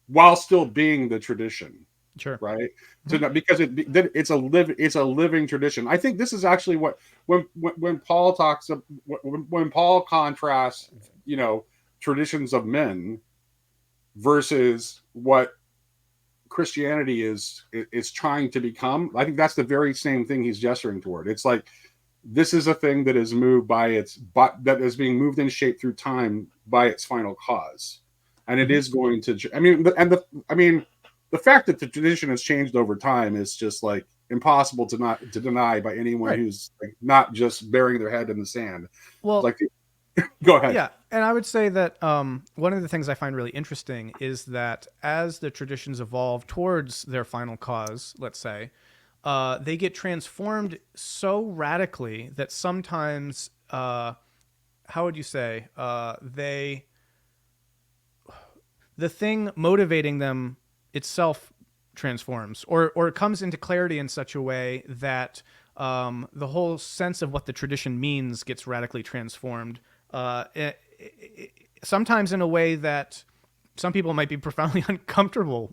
while still being the tradition, Sure. right? Mm-hmm. Because it's a living tradition. I think this is actually what when Paul talks when Paul contrasts, traditions of men versus what Christianity is trying to become. I think that's the very same thing he's gesturing toward. It's like this is a thing that is moved that is being moved and shaped through time by its final cause, and it is going to. The fact that the tradition has changed over time is just like impossible to deny by anyone Right. who's like not just burying their head in the sand. Well, Like, go ahead. yeah, and I would say that one of the things I find really interesting is that as the traditions evolve towards their final cause, let's say, they get transformed so radically that sometimes, how would you say, the thing motivating them itself transforms, or it comes into clarity in such a way that the whole sense of what the tradition means gets radically transformed. Sometimes in a way that some people might be profoundly uncomfortable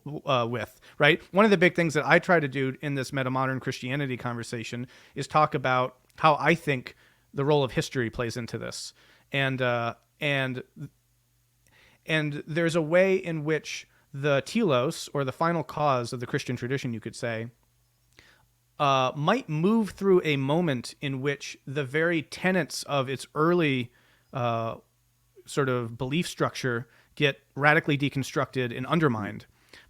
with, right? One of the big things that I try to do in this meta-modern Christianity conversation is talk about how I think the role of history plays into this. And there's a way in which the telos, or the final cause of the Christian tradition, you could say, might move through a moment in which the very tenets of its early sort of belief structure get radically deconstructed and undermined.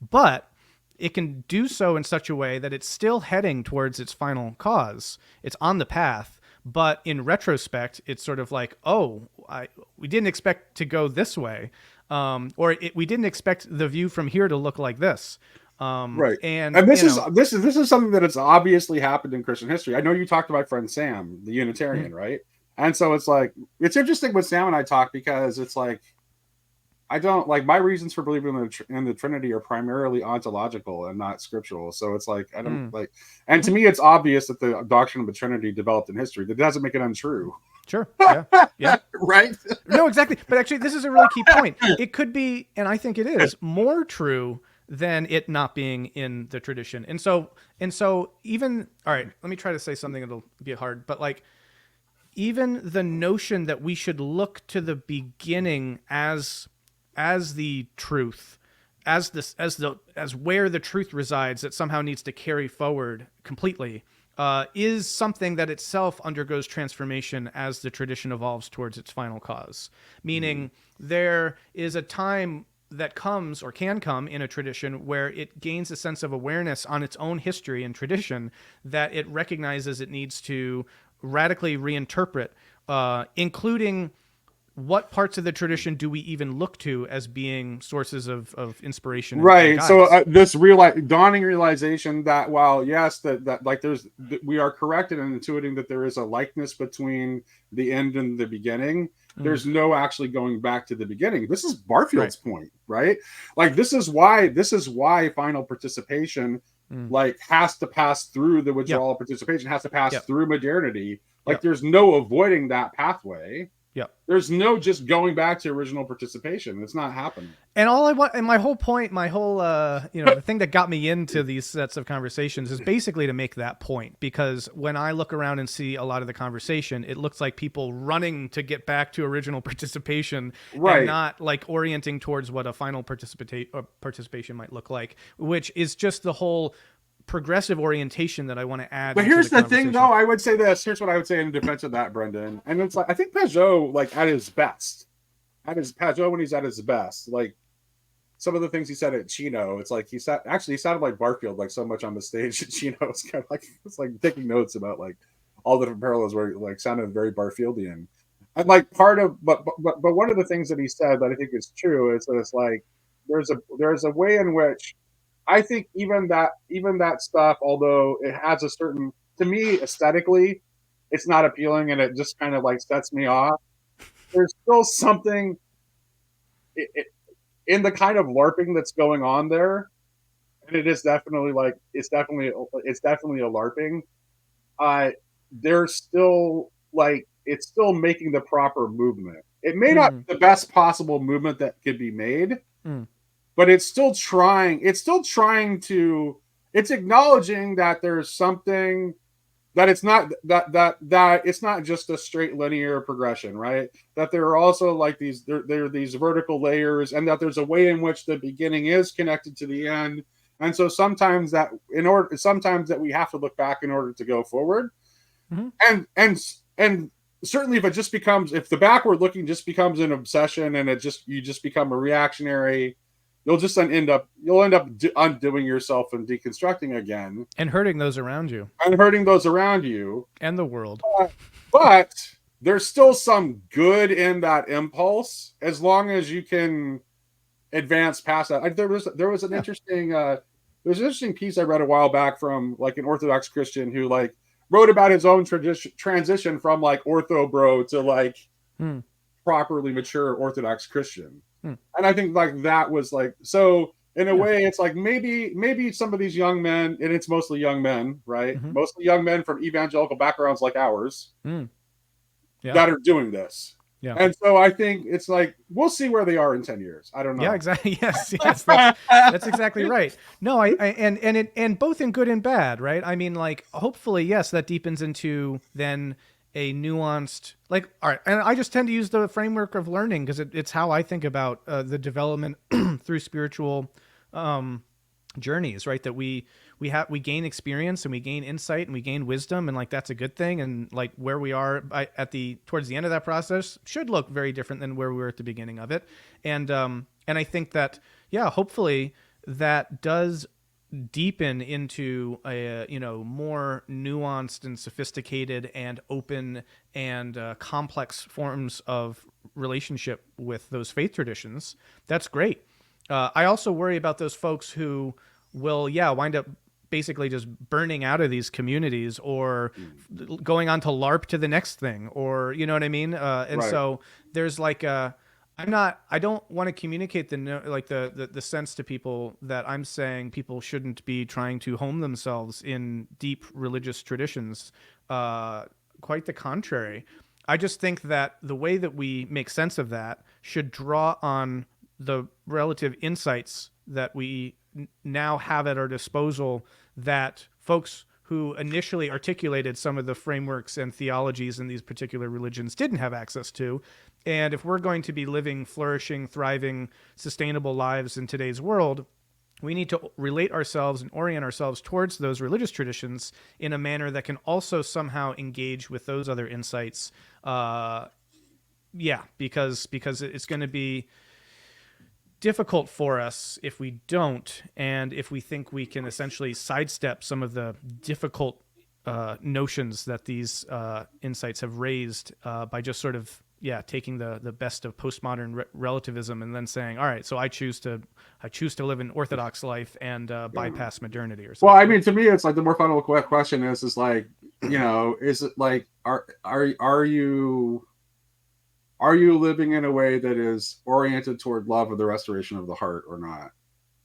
But it can do so in such a way that it's still heading towards its final cause. It's on the path, but in retrospect, it's sort of like, we didn't expect to go this way, we didn't expect the view from here to look like this. Right. And this is something that it's obviously happened in Christian history. I know you talked to my friend Sam, the Unitarian, right? And so it's like, it's interesting when Sam and I talk, because it's like, I don't like, my reasons for believing in the Trinity are primarily ontological and not scriptural. So it's like, I don't like, and to me, it's obvious that the doctrine of the Trinity developed in history. That doesn't make it untrue. Sure. Yeah. Right. No, exactly. But actually, this is a really key point. It could be, and I think it is, more true than it not being in the tradition. And so even, all right, let me try to say something that'll be hard, but like, even the notion that we should look to the beginning as the truth, as where the truth resides, that somehow needs to carry forward completely, is something that itself undergoes transformation as the tradition evolves towards its final cause. Meaning, there is a time that comes, or can come, in a tradition where it gains a sense of awareness on its own history and tradition that it recognizes it needs to radically reinterpret, including what parts of the tradition do we even look to as being sources of inspiration? Right. So this dawning realization that while yes, that like we are correct in intuiting that there is a likeness between the end and the beginning. There's no actually going back to the beginning. This is Barfield's point, right? Like this is why final participation like has to pass through the withdrawal participation, has to pass through modernity. Like there's no avoiding that pathway. Yep. There's no just going back to original participation. It's not happening. And all I want, and my whole point, my whole, the thing that got me into these sets of conversations is basically to make that point. Because when I look around and see a lot of the conversation, it looks like people running to get back to original participation, and Right. not like orienting towards what a final participation might look like, which is just the whole progressive orientation that I want to add. But into here's the thing, conversation. though. I would say this. Here's what I would say in defense of that, Brendan. And it's like, I think Peugeot, like at his best, Peugeot when he's at his best, like some of the things he said at Chino, it's like he sounded like Barfield, like so much on the stage at Chino. It's kind of like, it's like taking notes about like all the different parallels where it like sounded very Barfieldian. And like part of, but one of the things that he said that I think is true is that it's like there's a way in which I think even that stuff, although it has a certain, to me aesthetically, it's not appealing and it just kind of like sets me off. There's still something in the kind of LARPing that's going on there, and it is definitely like it's definitely a LARPing. Uh, There's still like it's still making the proper movement. It may not be the best possible movement that could be made, but it's still trying. It's still trying to. It's acknowledging that there's something that it's not that it's not just a straight linear progression, right? That there are also like there are these vertical layers, and that there's a way in which the beginning is connected to the end. And so sometimes sometimes that we have to look back in order to go forward. And certainly if the backward looking just becomes an obsession, and you just become a reactionary, you'll end up undoing yourself and deconstructing again and hurting those around you and the world. But there's still some good in that impulse as long as you can advance past that. There was an interesting piece I read a while back from like an Orthodox Christian who like wrote about his own transition from like ortho bro to like properly mature Orthodox Christian. And I think like that was like, so in a way it's like maybe some of these young men, and it's mostly young men, right? Mostly young men from evangelical backgrounds like ours that are doing this. And so I think it's like, we'll see where they are in 10 years. I don't know. Yeah, exactly. Yes, that's exactly right. No, and both in good and bad, right? I mean, like, hopefully, yes, that deepens into then a nuanced, like, all right. And I just tend to use the framework of learning because it's how I think about the development through spiritual journeys, right? That we gain experience and we gain insight and we gain wisdom, and like that's a good thing. And like where we are towards the end of that process should look very different than where we were at the beginning of it. And I think that hopefully that does deepen into a more nuanced and sophisticated and open and complex forms of relationship with those faith traditions. That's great. I also worry about those folks who will, wind up basically just burning out of these communities or going on to LARP to the next thing, or, you know what I mean? And right. So there's like I don't want to communicate the sense to people that I'm saying people shouldn't be trying to home themselves in deep religious traditions. Quite the contrary. I just think that the way that we make sense of that should draw on the relative insights that we now have at our disposal that folks who initially articulated some of the frameworks and theologies in these particular religions didn't have access to. And if we're going to be living flourishing, thriving, sustainable lives in today's world, we need to relate ourselves and orient ourselves towards those religious traditions in a manner that can also somehow engage with those other insights. Because it's going to be difficult for us if we don't, and if we think we can essentially sidestep some of the difficult notions that these insights have raised by just sort of taking the best of postmodern relativism and then saying, all right, so I choose to live an orthodox life and bypass modernity or something. Well, I mean, to me, it's like the more fundamental question is like, is it like are you living in a way that is oriented toward love or the restoration of the heart or not?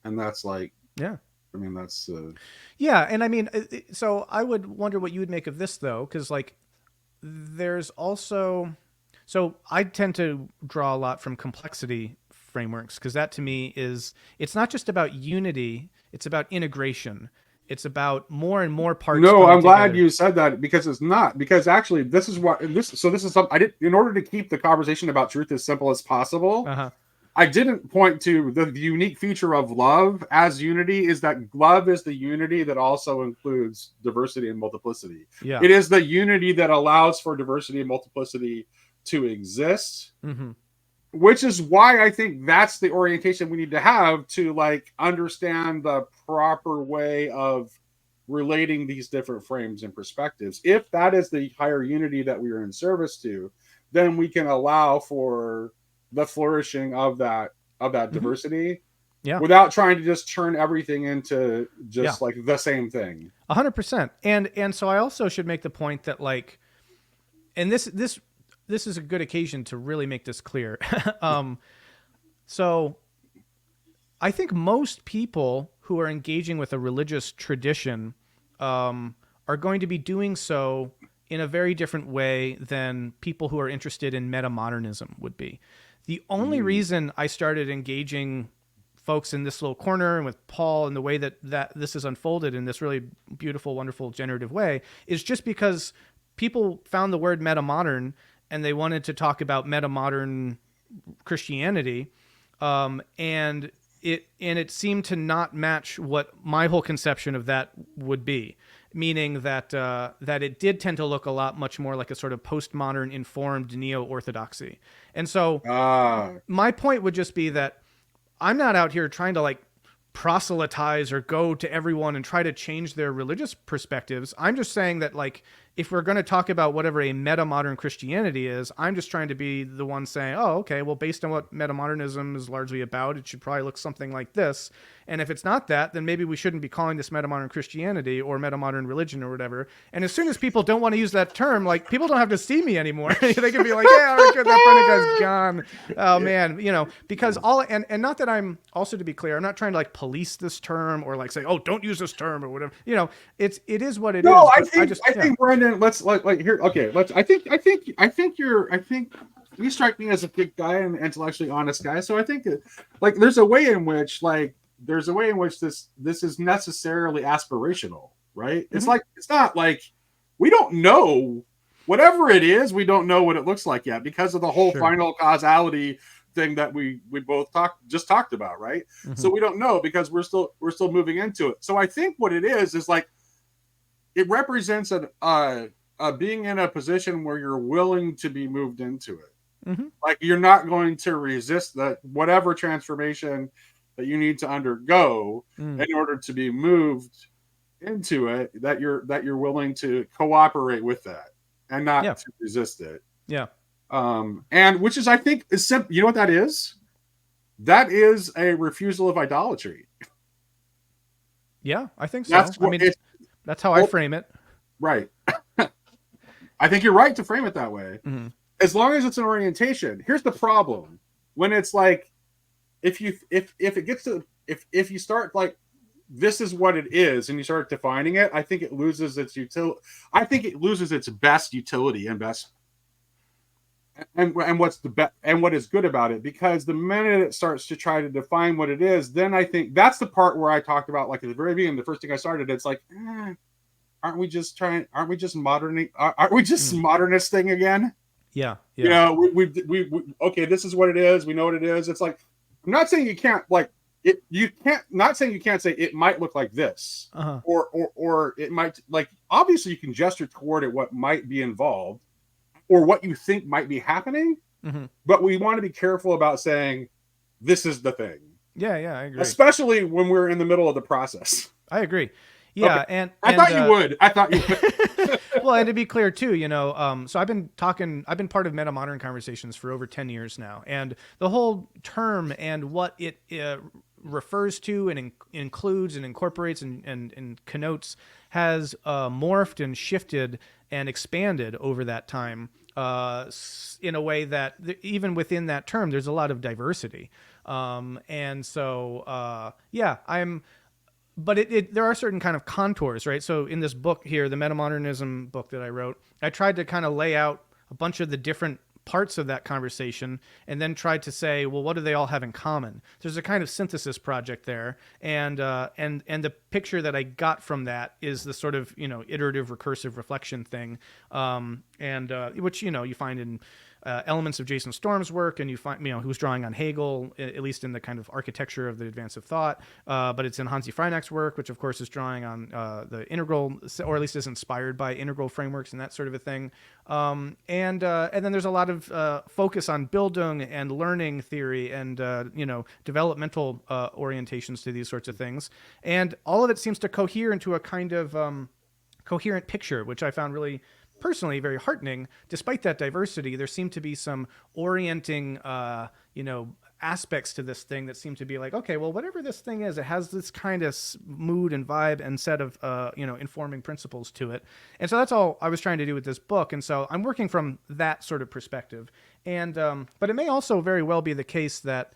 And that's like, I mean, that's and I mean, so I would wonder what you would make of this though, because like there's also So I tend to draw a lot from complexity frameworks, because that to me is, it's not just about unity, it's about integration. It's about more and more parts No, coming I'm glad together. you said that, because it's not. Because actually, this is what this. So this is something I did in order to keep the conversation about truth as simple as possible. Uh-huh. I didn't point to the unique feature of love as unity is that love is the unity that also includes diversity and multiplicity. Yeah. It is the unity that allows for diversity and multiplicity to exist, Mm-hmm. which is why I think that's the orientation we need to have to like understand the proper way of relating these different frames and perspectives. If that is the higher unity that we are in service to, then we can allow for the flourishing of that Mm-hmm. diversity Yeah. without trying to just turn everything into Yeah. just like the same thing. 100%. And so I also should make the point that, like, and this is a good occasion to really make this clear. um, so I think most people who are engaging with a religious tradition are going to be doing so in a very different way than people who are interested in metamodernism would be. The only Mm. reason I started engaging folks in this little corner and with Paul and the way that this is unfolded in this really beautiful, wonderful, generative way is just because people found the word metamodern and they wanted to talk about metamodern Christianity, and it seemed to not match what my whole conception of that would be, meaning that that it did tend to look a lot much more like a sort of postmodern informed neo-orthodoxy. And so Ah, my point would just be that I'm not out here trying to like proselytize or go to everyone and try to change their religious perspectives. I'm just saying that, like, if we're going to talk about whatever a meta-modern Christianity is, I'm just trying to be the one saying, oh, okay, well, based on what meta-modernism is largely about, it should probably look something like this. And if it's not that, then maybe we shouldn't be calling this meta-modern Christianity or meta-modern religion or whatever. And as soon as people don't want to use that term, like, people don't have to see me anymore. They can be like, yeah, all right, good, that Brendan guy's gone. Oh man, because and not that I'm, also to be clear, I'm not trying to like police this term or like say, oh, don't use this term or whatever. It is what it no, is. I But think I yeah. think Brendan. Let's like here. Okay, let's. I think you strike me as a good guy and intellectually honest guy. So I think like there's a way in which this is necessarily aspirational, right? It's Mm-hmm. like it's not like we don't know whatever it is. We don't know what it looks like yet because of the whole Sure. final causality thing that we both talked about, right? Mm-hmm. So we don't know because we're still moving into it. So I think what it is like it represents being in a position where you're willing to be moved into it. Mm-hmm. Like you're not going to resist that whatever transformation that you need to undergo Mm. in order to be moved into it. That you're willing to cooperate with that and Yeah. not to resist it. Yeah. And which is I think is simple. You know what that is? That is a refusal of idolatry. Yeah. I think so. That's I what mean, it's that's how I frame it. right. I think you're right to frame it that way. Mm-hmm. As long as it's an orientation. Here's the problem: when it's like, if it gets to if you start like this is what it is and you start defining it, I think it loses its utility. I think it loses its best utility and best and what's the best and what is good about it. Because the minute it starts to try to define what it is, then I think that's the part where I talked about like at the very beginning, the first thing I started. It's like, aren't we just modern? Aren't we just Mm. modernist thing again? Yeah. You Yeah. know, we okay, this is what it is. We know what it is. It's like I'm not saying you can't like it. You can't not saying you can't say it might look like this, Uh-huh. or it might like obviously you can gesture toward it what might be involved or what you think might be happening. Mm-hmm. But we want to be careful about saying this is the thing, Yeah. Yeah. I agree. especially when we're in the middle of the process. I agree. Okay, Yeah. And I thought you would. I thought you would. well, and to be clear too, so I've been part of meta modern conversations for over 10 years now. And the whole term and what it refers to and includes and incorporates and connotes has morphed and shifted and expanded over that time in a way that even within that term, there's a lot of diversity. And so, yeah, but there are certain kind of contours, right? So in this book here, the Metamodernism book that I wrote, I tried to kind of lay out a bunch of the different parts of that conversation and then tried to say, well, what do they all have in common? There's a kind of synthesis project there, and the picture that I got from that is the sort of iterative recursive reflection thing, and which you find in elements of Jason Storm's work, and you find who's drawing on Hegel, at least in the kind of architecture of the advance of thought, but it's in Hansi Freinach's work, which of course is drawing on the integral, or at least is inspired by integral frameworks and that sort of a thing. And then there's a lot of focus on Bildung and learning theory and developmental orientations to these sorts of things, and all of it seems to cohere into a kind of coherent picture, which I found really personally very heartening. Despite that diversity, there seemed to be some orienting aspects to this thing that seem to be like, okay, well, whatever this thing is, it has this kind of mood and vibe and set of informing principles to it. And so that's all I was trying to do with this book. And so I'm working from that sort of perspective. And but it may also very well be the case that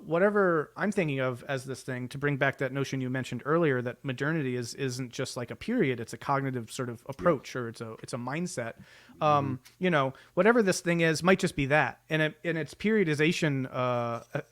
whatever I'm thinking of as this thing, to bring back that notion you mentioned earlier, that modernity isn't just like a period, it's a cognitive sort of approach, or it's a mindset. Whatever this thing is might just be that, and its periodization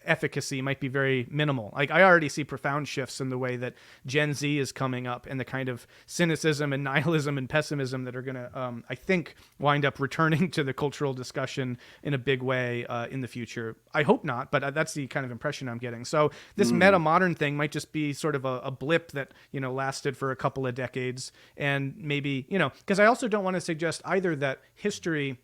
efficacy might be very minimal. Like, I already see profound shifts in the way that Gen Z is coming up, and the kind of cynicism and nihilism and pessimism that are going to, I think, wind up returning to the cultural discussion in a big way in the future. I hope not, but that's the kind of impression I'm getting. So this meta-modern thing might just be sort of a blip that lasted for a couple of decades, and maybe because I also don't want to suggest either that history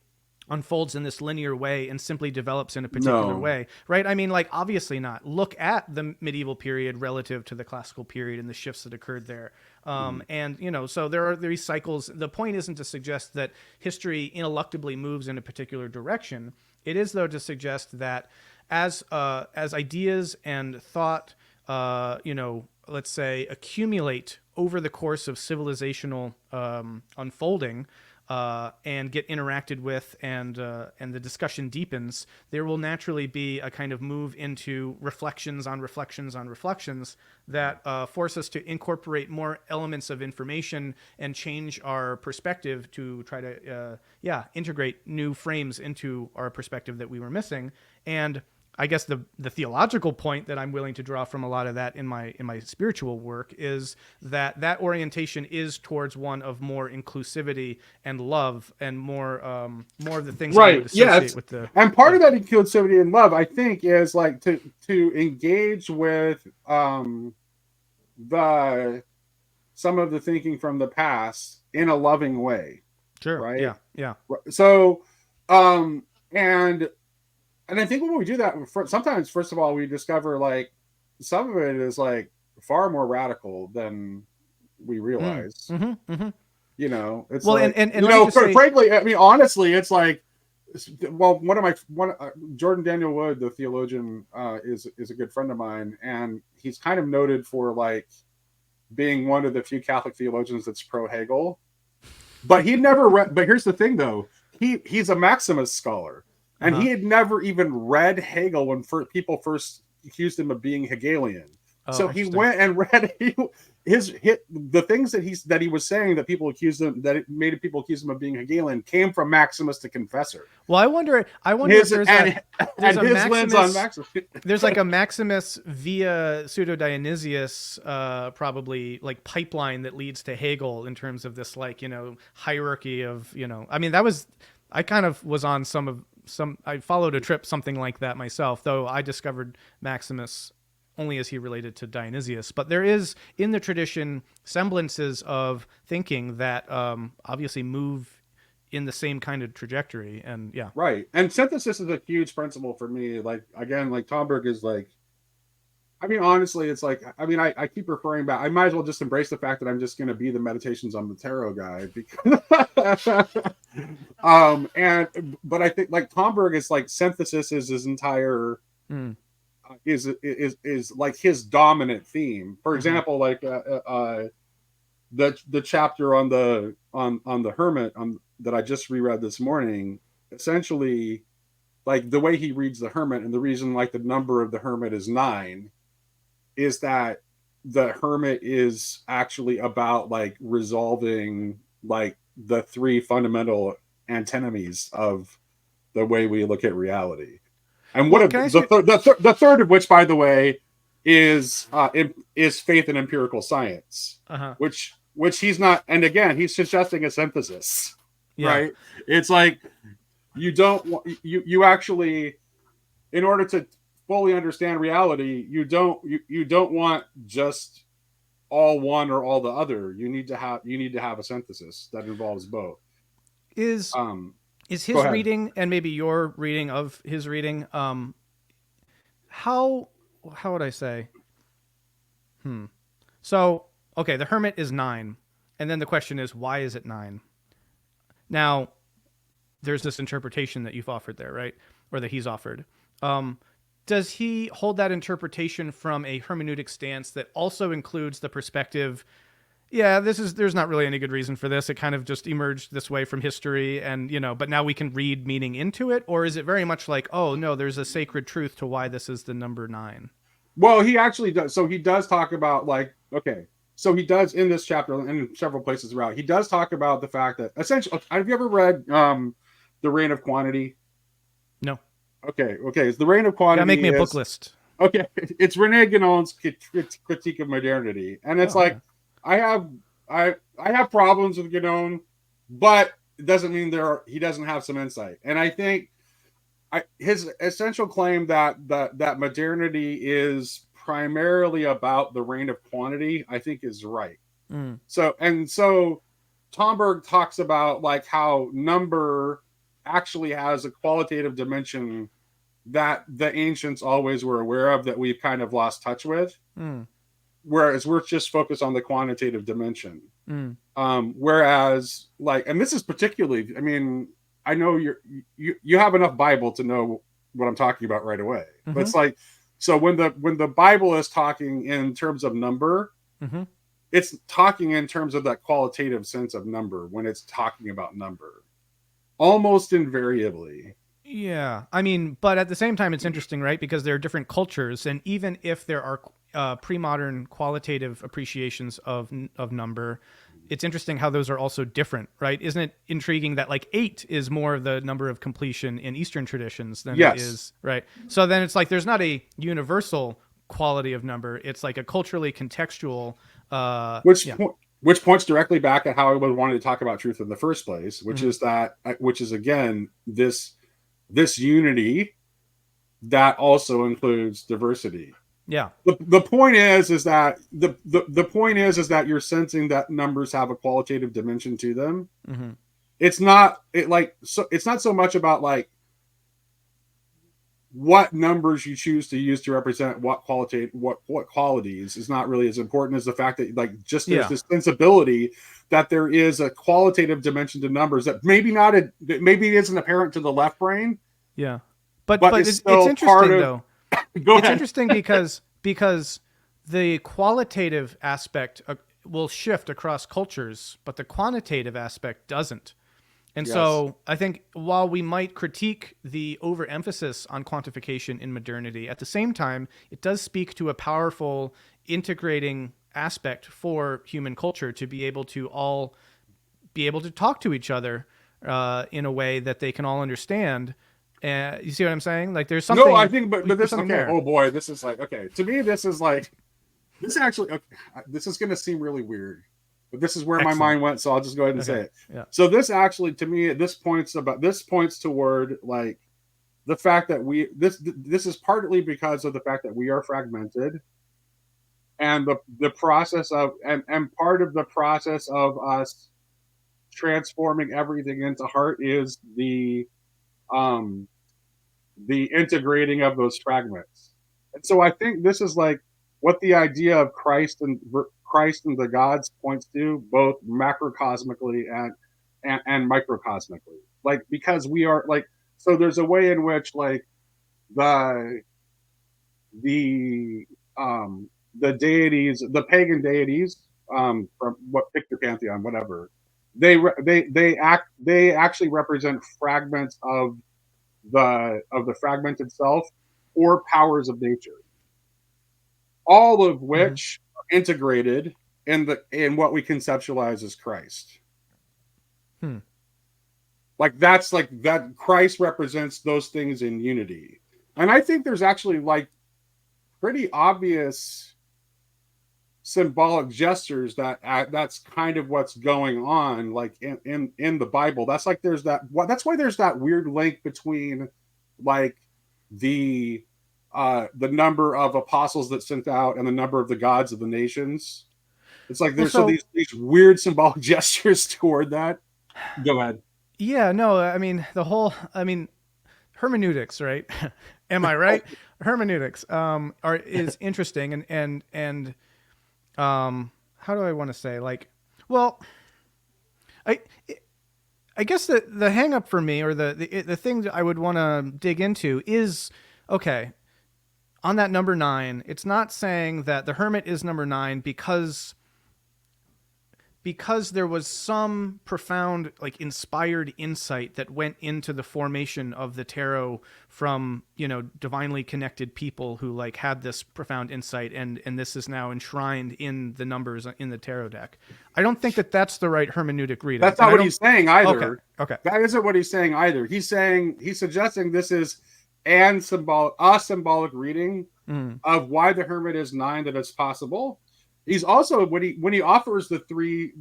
unfolds in this linear way and simply develops in a particular way, right? I mean, like, obviously not. Look at the medieval period relative to the classical period and the shifts that occurred there. And, so there are these cycles. The point isn't to suggest that history ineluctably moves in a particular direction. It is, though, to suggest that as ideas and thought, let's say, accumulate over the course of civilizational unfolding, and get interacted with, and the discussion deepens, there will naturally be a kind of move into reflections on reflections on reflections that force us to incorporate more elements of information and change our perspective to try to integrate new frames into our perspective that we were missing. And I guess the theological point that I'm willing to draw from a lot of that in my spiritual work is that orientation is towards one of more inclusivity and love, and more of the things that I would associate with the. And part of that inclusivity and love, I think, is like to engage with some of the thinking from the past in a loving way. Sure. Right. Yeah. So, and I think when we do that, sometimes, first of all, we discover like some of it is like far more radical than we realize. It's well, like, and frankly, I mean, honestly, it's like, well, Jordan Daniel Wood, the theologian, is a good friend of mine, and he's kind of noted for like being one of the few Catholic theologians that's pro Hegel, but he never read. But here's the thing, though, he's a Maximus scholar. And he had never even read Hegel when people first accused him of being Hegelian. So he went and read the things that he was saying that people accused him, that it made people accuse him of being Hegelian, came from Maximus the Confessor. Well, I wonder if there's his Maximus, lens on Maximus. There's like a Maximus via Pseudo Dionysius, probably like pipeline that leads to Hegel in terms of this like hierarchy of I mean, I kind of was on I followed a trip something like that myself, though I discovered Maximus only as he related to Dionysius. But there is in the tradition semblances of thinking that obviously move in the same kind of trajectory. And yeah. Right. And synthesis is a huge principle for me. Like, again, like Tomberg is like, I mean, honestly, it's like, I mean, I keep referring back. I might as well just embrace the fact that I'm just going to be the Meditations on the Tarot guy, because, but I think like Tomberg is like synthesis is his entire, is like his dominant theme. For example, like the chapter on the Hermit that I just reread this morning, essentially, like the way he reads the Hermit, and the reason like the number of the Hermit is 9. Is that the Hermit is actually about like resolving like the 3 fundamental antinomies of the way we look at reality. And Well, what can I ask you? the third of which, by the way, is faith in empirical science, Uh-huh. which he's not. And again, he's suggesting a synthesis, Yeah. right? It's like you don't you actually, in order to fully understand reality, you don't want just all one or all the other. You need to have a synthesis that involves both. Is Um, is Go his ahead. reading and maybe your reading of his reading how would I say? So, okay, the hermit is 9. And then the question is, why is it 9? Now, there's this interpretation that you've offered there, right? Or that he's offered. Does he hold that interpretation from a hermeneutic stance that also includes the perspective, yeah, there's not really any good reason for this. It kind of just emerged this way from history and, but now we can read meaning into it? Or is it very much like, oh, no, there's a sacred truth to why this is the number 9? Well, he actually does. So he does talk about, like, okay. So he does in this chapter and in several places throughout. He does talk about the fact that essentially, have you ever read The Reign of Quantity? No. Okay. It's The Reign of Yeah, make Quantity me a book is list. okay. It's Rene Guénon's critique of modernity, and it's Oh, okay. like I have I have problems with Guénon, but it doesn't mean he doesn't have some insight. And I think his essential claim that modernity is primarily about the reign of quantity, I think, is right. Mm. So Tomberg talks about like how number actually has a qualitative dimension that the ancients always were aware of, that we've kind of lost touch with, Mm. whereas we're just focused on the quantitative dimension. Mm. Whereas, like, and this is particularly, I mean, I know you have enough Bible to know what I'm talking about right away. But Mm-hmm. it's like, so when the Bible is talking in terms of number, Mm-hmm. it's talking in terms of that qualitative sense of number when it's talking about number, almost invariably. Yeah, I mean, but at the same time, it's interesting, right? Because there are different cultures, and even if there are pre-modern qualitative appreciations of number, it's interesting how those are also different, right? Isn't it intriguing that like 8 is more of the number of completion in Eastern traditions than it Yes. is, right? So then it's like there's not a universal quality of number; it's like a culturally contextual. Which Yeah. which points directly back at how I wanted to talk about truth in the first place, which Mm-hmm. is again this unity that also includes diversity. Yeah. The point is that the point is that you're sensing that numbers have a qualitative dimension to them. Mm-hmm. It's not it's not so much about like what numbers you choose to use to represent what qualities is not really as important as the fact that, like, just there's Yeah. this sensibility that there is a qualitative dimension to numbers that maybe isn't apparent to the left brain, Yeah. but But is it's still part interesting of. though. Go It's ahead. interesting because the qualitative aspect will shift across cultures, but the quantitative aspect doesn't. And Yes. so I think while we might critique the overemphasis on quantification in modernity, at the same time, it does speak to a powerful integrating aspect for human culture to be able to all be able to talk to each other in a way that they can all understand. You see what I'm saying? Like there's No, I something, think, but there's this something okay. there. Oh boy, this is like okay. To me, this is like this actually. Okay, this is going to seem really weird, but this is where my Excellent. mind went. So I'll just go ahead and say Okay. it. Yeah. So this actually, to me, this points toward like the fact that this is partly because of the fact that we are fragmented, and the process of and part of the process of us transforming everything into heart is um the integrating of those fragments. And so I think this is like what the idea of Christ and the gods points to, both macrocosmically and microcosmically. Like, because we are like, so there's a way in which like the the the deities, the pagan deities, from what, pick your pantheon, whatever, they actually represent fragments of the fragment itself, or powers of nature, all of Mm-hmm. which are integrated in what we conceptualize as Christ. Hmm. Like that's like that Christ represents those things in unity. And I think there's actually like pretty obvious symbolic gestures that that's kind of what's going on like in the Bible. That's like there's that that's why there's that weird link between like the number of apostles that sent out and the number of the gods of the nations. It's like Well, there's so these weird symbolic gestures toward that. Go ahead. yeah, no, I mean hermeneutics, right? Am I right? Hermeneutics is interesting, and how do I want to say, like, well, I I guess the hang up for me, or the thing that I would want to dig into is, okay, on that number 9, it's not saying that the hermit is number 9 because there was some profound, like, inspired insight that went into the formation of the tarot from, divinely connected people who like had this profound insight, and this is now enshrined in the numbers in the tarot deck. I don't think that that's the right hermeneutic reading. That's not what he's saying either. Okay. That isn't what he's saying either. He's suggesting this is a symbolic reading of why the hermit is 9, that it's possible. He's also when he offers the three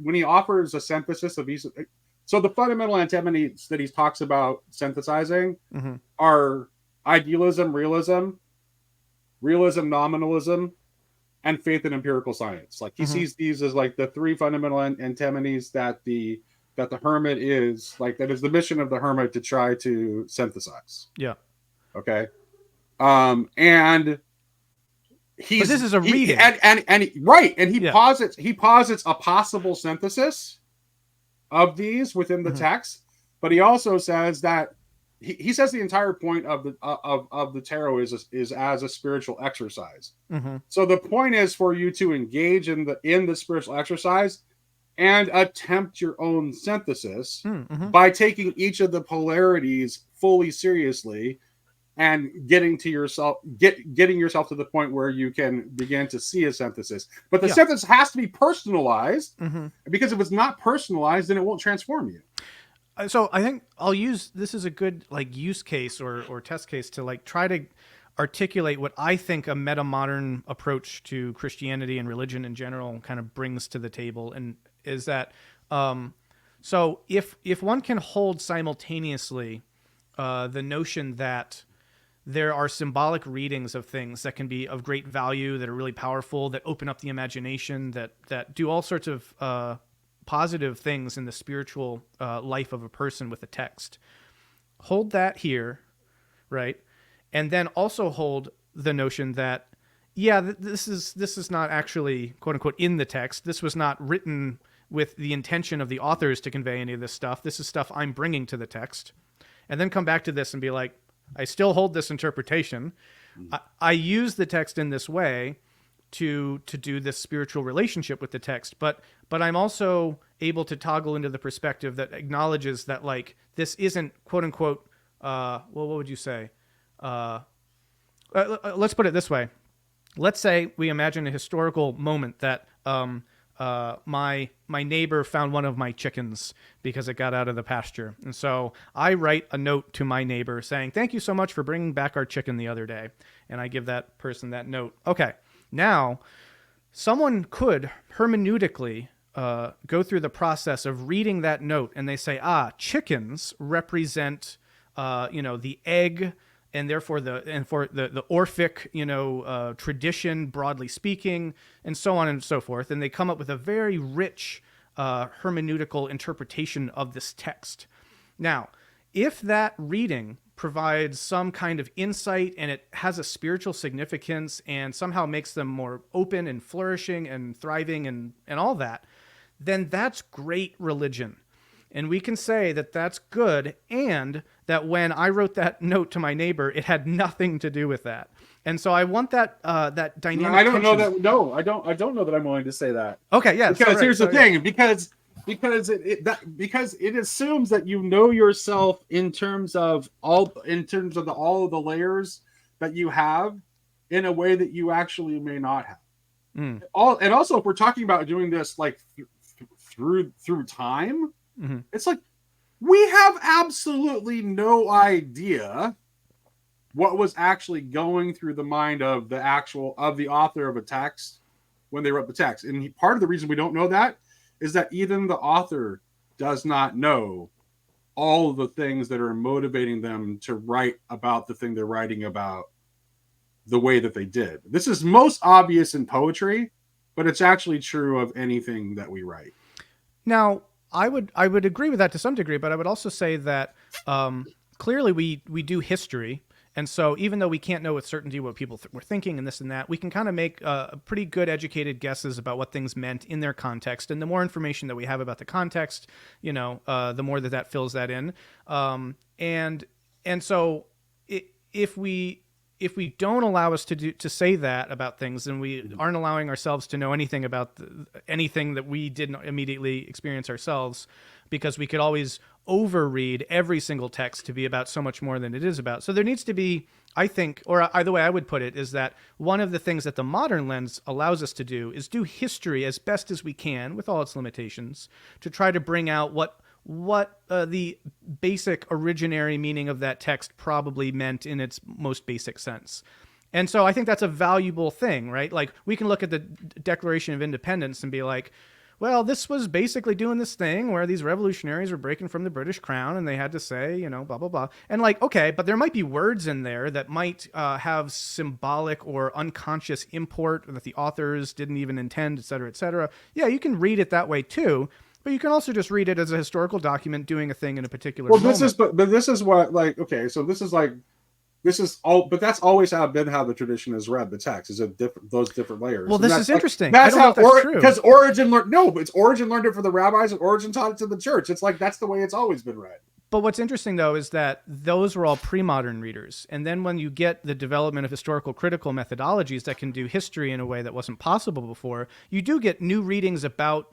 when he offers a synthesis of each. So the fundamental antinomies that he talks about synthesizing are idealism, realism, nominalism, and faith in empirical science. Like he sees these as like the 3 fundamental antinomies that the hermit is like, that is the mission of the hermit to try to synthesize. Yeah. Okay. And but this is a reading, he posits a possible synthesis of these within the text, but he also says that he says the entire point of the tarot is as a spiritual exercise. So the point is for you to engage in the spiritual exercise and attempt your own synthesis by taking each of the polarities fully seriously, and getting yourself to the point where you can begin to see a synthesis. But the synthesis has to be personalized, because if it's not personalized, then it won't transform you. So I think I'll use this as a good like use case or test case to like try to articulate what I think a meta-modern approach to Christianity and religion in general kind of brings to the table, and is that so if one can hold simultaneously the notion that there are symbolic readings of things that can be of great value, that are really powerful, that open up the imagination, that do all sorts of positive things in the spiritual life of a person with a text. Hold that here, right? And then also hold the notion that, this is not actually, quote unquote, in the text. This was not written with the intention of the authors to convey any of this stuff. This is stuff I'm bringing to the text. And then come back to this and be like, I still hold this interpretation. I use the text in this way to do this spiritual relationship with the text, but I'm also able to toggle into the perspective that acknowledges that like this isn't, quote unquote, what would you say? Let's put it this way. Let's say we imagine a historical moment that my neighbor found one of my chickens because it got out of the pasture. And so I write a note to my neighbor saying, thank you so much for bringing back our chicken the other day. And I give that person that note. Okay. Now someone could hermeneutically go through the process of reading that note, and they say, chickens represent, the egg, and therefore the Orphic, tradition, broadly speaking, and so on and so forth. And they come up with a very rich hermeneutical interpretation of this text. Now, if that reading provides some kind of insight and it has a spiritual significance and somehow makes them more open and flourishing and thriving and all that, then that's great religion. And we can say that that's good, and that when I wrote that note to my neighbor, it had nothing to do with that. And so I want that that dynamic. No, I don't know that. No, I don't know that I'm willing to say that. Okay, yeah. Because here's the thing. Because it assumes that you know yourself in terms of all of the layers that you have in a way that you actually may not have. And also, if we're talking about doing this like through time. It's like we have absolutely no idea what was actually going through the mind of the author of a text when they wrote the text. And part of the reason we don't know that is that even the author does not know all of the things that are motivating them to write about the thing they're writing about the way that they did. This is most obvious in poetry, but it's actually true of anything that we write. Now, I would agree with that to some degree, but I would also say that clearly we do history, and so even though we can't know with certainty what people were thinking and this and that, we can kind of make pretty good educated guesses about what things meant in their context. And the more information that we have about the context, the more that fills that in. And so if we don't allow us to say that about things, then we aren't allowing ourselves to know anything about anything that we didn't immediately experience ourselves, because we could always overread every single text to be about so much more than it is about. So there needs to be, I think, or either way I would put it, is that one of the things that the modern lens allows us to do is do history as best as we can with all its limitations to try to bring out what the basic originary meaning of that text probably meant in its most basic sense. And so I think that's a valuable thing, right? Like, we can look at the Declaration of Independence and be like, well, this was basically doing this thing where these revolutionaries were breaking from the British crown and they had to say, blah, blah, blah. And like, okay, but there might be words in there that might have symbolic or unconscious import that the authors didn't even intend, et cetera, et cetera. Yeah, you can read it that way too. But you can also just read it as a historical document doing a thing in a particular moment. But this is what, like, okay, so this is all, but that's always how the tradition has read the text, is those different layers. Well, this is interesting. That's how that's true. Because Origen learned it for the rabbis, and Origen taught it to the church. It's like, that's the way it's always been read. But what's interesting, though, is that those were all pre-modern readers. And then when you get the development of historical critical methodologies that can do history in a way that wasn't possible before, you do get new readings about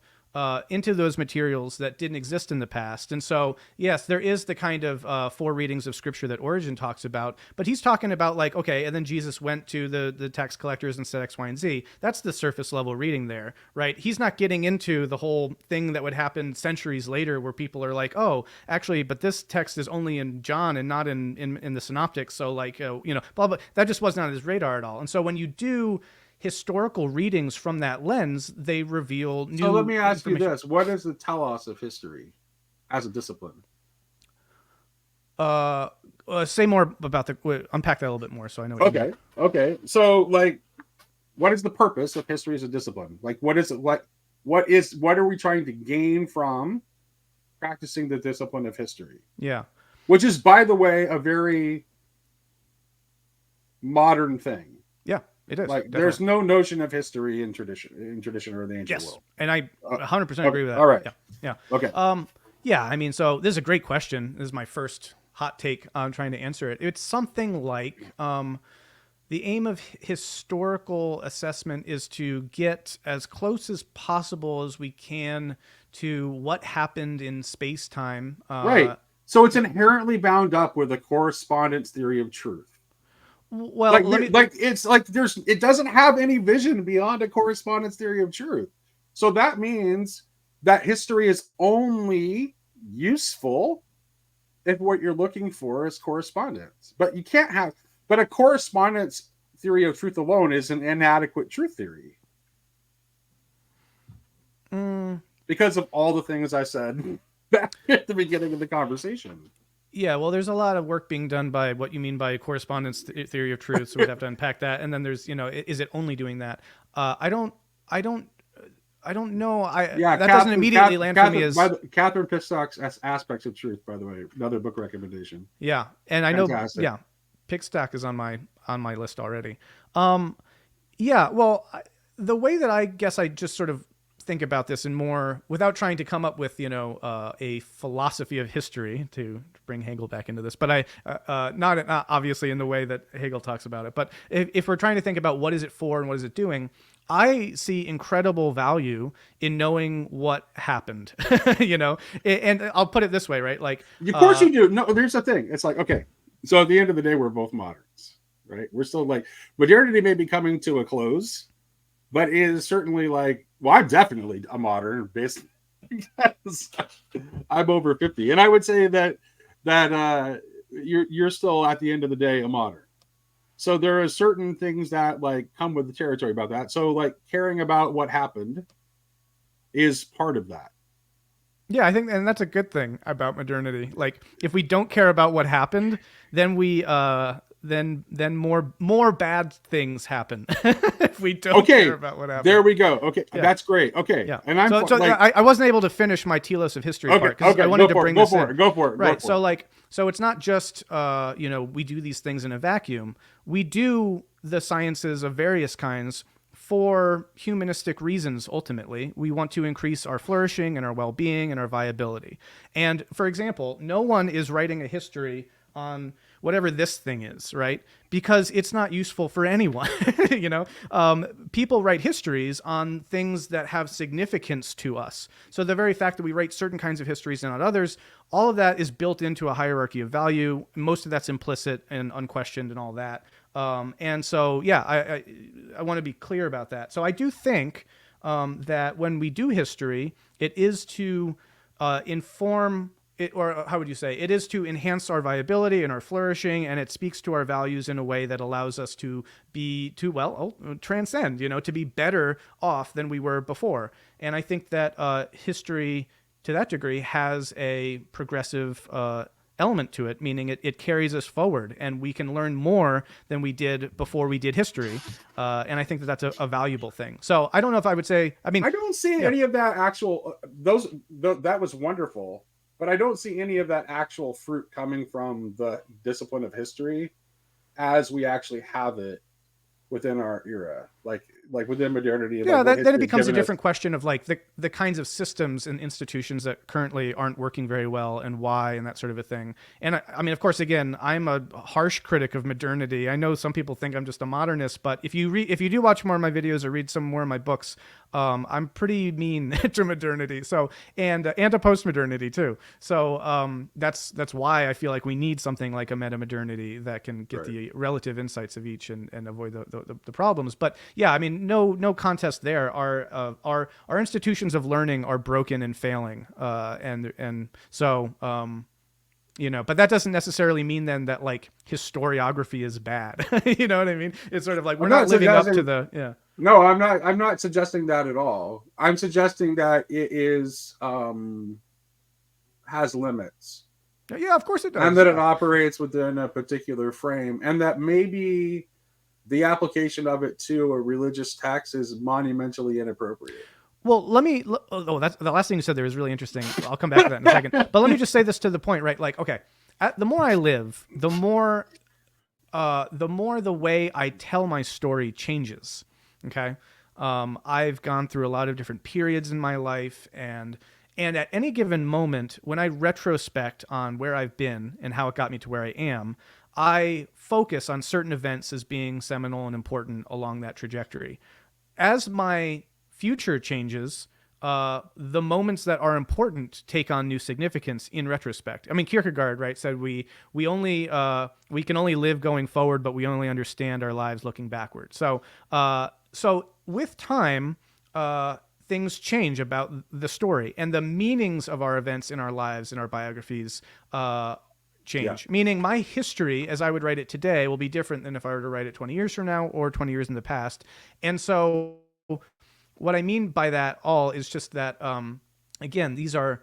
into those materials that didn't exist in the past. And so, yes, there is the kind of four readings of scripture that Origen talks about, but he's talking about like, okay, and then Jesus went to the tax collectors and said X, Y, and Z. That's the surface level reading there, right? He's not getting into the whole thing that would happen centuries later where people are like, oh, actually, but this text is only in John and not in the synoptics. So like, blah, blah. That just wasn't on his radar at all. And so when you do historical readings from that lens, they reveal new. So let me ask you this: what is the telos of history as a discipline? Say more about unpack that a little bit more, so I know. What you mean. Okay. So, like, what is the purpose of history as a discipline? Like, what is it? What are we trying to gain from practicing the discipline of history? Yeah, which is, by the way, a very modern thing. Yeah. It is. Like, definitely. There's no notion of history in tradition or the ancient world. And I 100% agree with that. All right. Yeah. Okay. Yeah. I mean, so this is a great question. This is my first hot take on trying to answer it. It's something like the aim of historical assessment is to get as close as possible as we can to what happened in space-time. Right. So it's inherently bound up with a correspondence theory of truth. Well, it doesn't have any vision beyond a correspondence theory of truth. So that means that history is only useful if what you're looking for is correspondence. But a correspondence theory of truth alone is an inadequate truth theory. Because of all the things I said back at the beginning of the conversation. Yeah, well, there's a lot of work being done by what you mean by correspondence theory of truth, so we'd have to unpack that. And then there's, is it only doing that? I don't know. That doesn't immediately land for me as Catherine Pisstock's Aspects of Truth, by the way, another book recommendation. Yeah, and fantastic. I know. Yeah, Pisstock is on my list already. Yeah, well, the way that I guess I just sort of think about this and more without trying to come up with a philosophy of history to bring Hegel back into this, but I not obviously in the way that Hegel talks about it, but if we're trying to think about what is it for and what is it doing, I see incredible value in knowing what happened. And I'll put it this way, right? Like, of course you do. No, there's the thing. It's like, okay, so at the end of the day, we're both moderns, right? We're still like, modernity may be coming to a close, but it is certainly like, well, I'm definitely a modern based Because I'm over 50, and I would say that you're still at the end of the day a modern. So there are certain things that like come with the territory about that. So like caring about what happened is part of that. Yeah, I think, and that's a good thing about modernity. Like, if we don't care about what happened, then then more bad things happen. If we don't care about what happened. There we go. Okay, Yeah. that's great. Okay, Yeah, and I'm so like, I wasn't able to finish my telos of history part because I wanted to bring this in. Go for it. Right. So like, so it's not just we do these things in a vacuum. We do the sciences of various kinds for humanistic reasons. Ultimately, we want to increase our flourishing and our well-being and our viability. And for example, no one is writing a history on whatever this thing is, right? Because it's not useful for anyone. People write histories on things that have significance to us. So the very fact that we write certain kinds of histories and not others, all of that is built into a hierarchy of value. Most of that's implicit and unquestioned and all that. And so, yeah, I want to be clear about that. So I do think that when we do history, it is to inform it, or how would you say, it is to enhance our viability and our flourishing, and it speaks to our values in a way that allows us to transcend, to be better off than we were before. And I think that history, to that degree, has a progressive element to it, meaning it carries us forward, and we can learn more than we did before we did history. And I think that that's a valuable thing. So I don't know if I would say, I don't see any of that actual, that was wonderful, but I don't see any of that actual fruit coming from the discipline of history as we actually have it within our era, like within modernity. Yeah, then it becomes a different question of like the kinds of systems and institutions that currently aren't working very well and why, and that sort of a thing. And I mean, of course, again, I'm a harsh critic of modernity. I know some people think I'm just a modernist, but if you do watch more of my videos or read some more of my books, I'm pretty mean to modernity. So and to postmodernity too. So that's why I feel like we need something like a metamodernity that can get the relative insights of each and avoid the problems. But yeah, I mean, no contest there. Our institutions of learning are broken and failing, and so but that doesn't necessarily mean then that like historiography is bad. You know what I mean? It's sort of like we're not living up to the No, I'm not suggesting that at all. I'm suggesting that it is has limits. Yeah, of course it does. And that it operates within a particular frame, and that maybe the application of it to a religious text is monumentally inappropriate. Well, that's the last thing you said there is really interesting. I'll come back to that in a second. But let me just say this to the point, right? Like, okay, the more I live, the more the way I tell my story changes. Okay. I've gone through a lot of different periods in my life, and at any given moment, when I retrospect on where I've been and how it got me to where I am, I focus on certain events as being seminal and important along that trajectory. As my future changes, the moments that are important take on new significance in retrospect. I mean, Kierkegaard, right, said we can only live going forward, but we only understand our lives looking backward. So with time, things change about the story, and the meanings of our events in our lives and our biographies change. Yeah. Meaning my history, as I would write it today, will be different than if I were to write it 20 years from now or 20 years in the past. And so what I mean by that all is just that, again, these are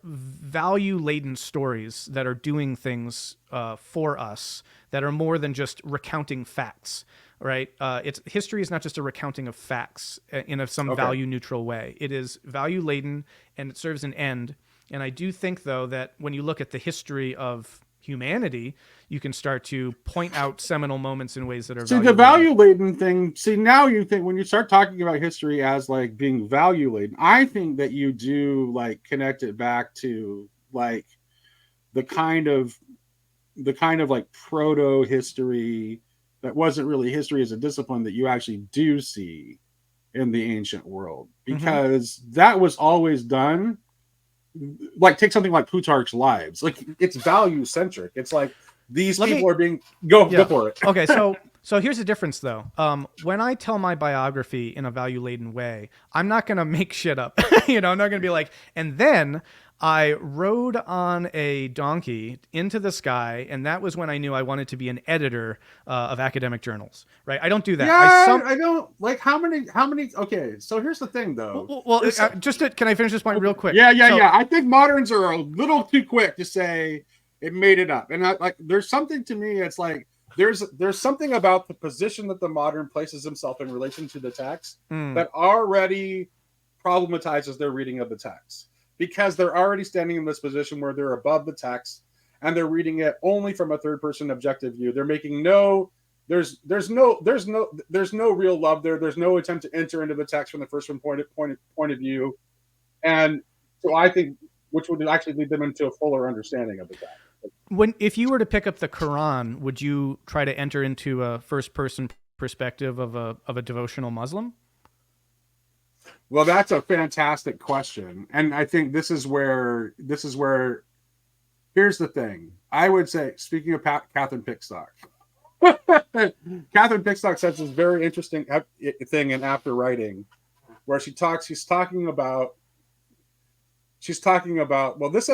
value-laden stories that are doing things for us that are more than just recounting facts, right? History is not just a recounting of facts in some value-neutral way. It is value-laden, and it serves an end. And I do think, though, that when you look at the history of humanity, you can start to point out seminal moments in ways that are the value-laden thing. See, now you think when you start talking about history as like being value-laden, I think that you do like connect it back to like the kind of like proto-history that wasn't really history as a discipline that you actually do see in the ancient world, because that was always done. Like take something like Plutarch's Lives, like it's value centric. It's like these people are being go for it. Okay, so So here's the difference, though. When I tell my biography in a value-laden way, I'm not going to make shit up. I'm not going to be like, and then I rode on a donkey into the sky, and that was when I knew I wanted to be an editor of academic journals. Right? I don't do that. Yeah, I don't like how many. Okay, so here's the thing, though. Well, can I finish this point real quick? Yeah. I think moderns are a little too quick to say it made it up, and there's something to me. It's like there's something about the position that the modern places himself in relation to the text that already problematizes their reading of the text, because they're already standing in this position where they're above the text and they're reading it only from a third person objective view. They're making there's no real love there. There's no attempt to enter into the text from the first point of view, and so I think which would actually lead them into a fuller understanding of the text. If you were to pick up the Quran, would you try to enter into a first-person perspective of a devotional Muslim? Well, that's a fantastic question, and I think this is where here's the thing. I would say, speaking of Catherine Pickstock, Catherine Pickstock says this very interesting thing in After Writing, where she's talking about. Well, this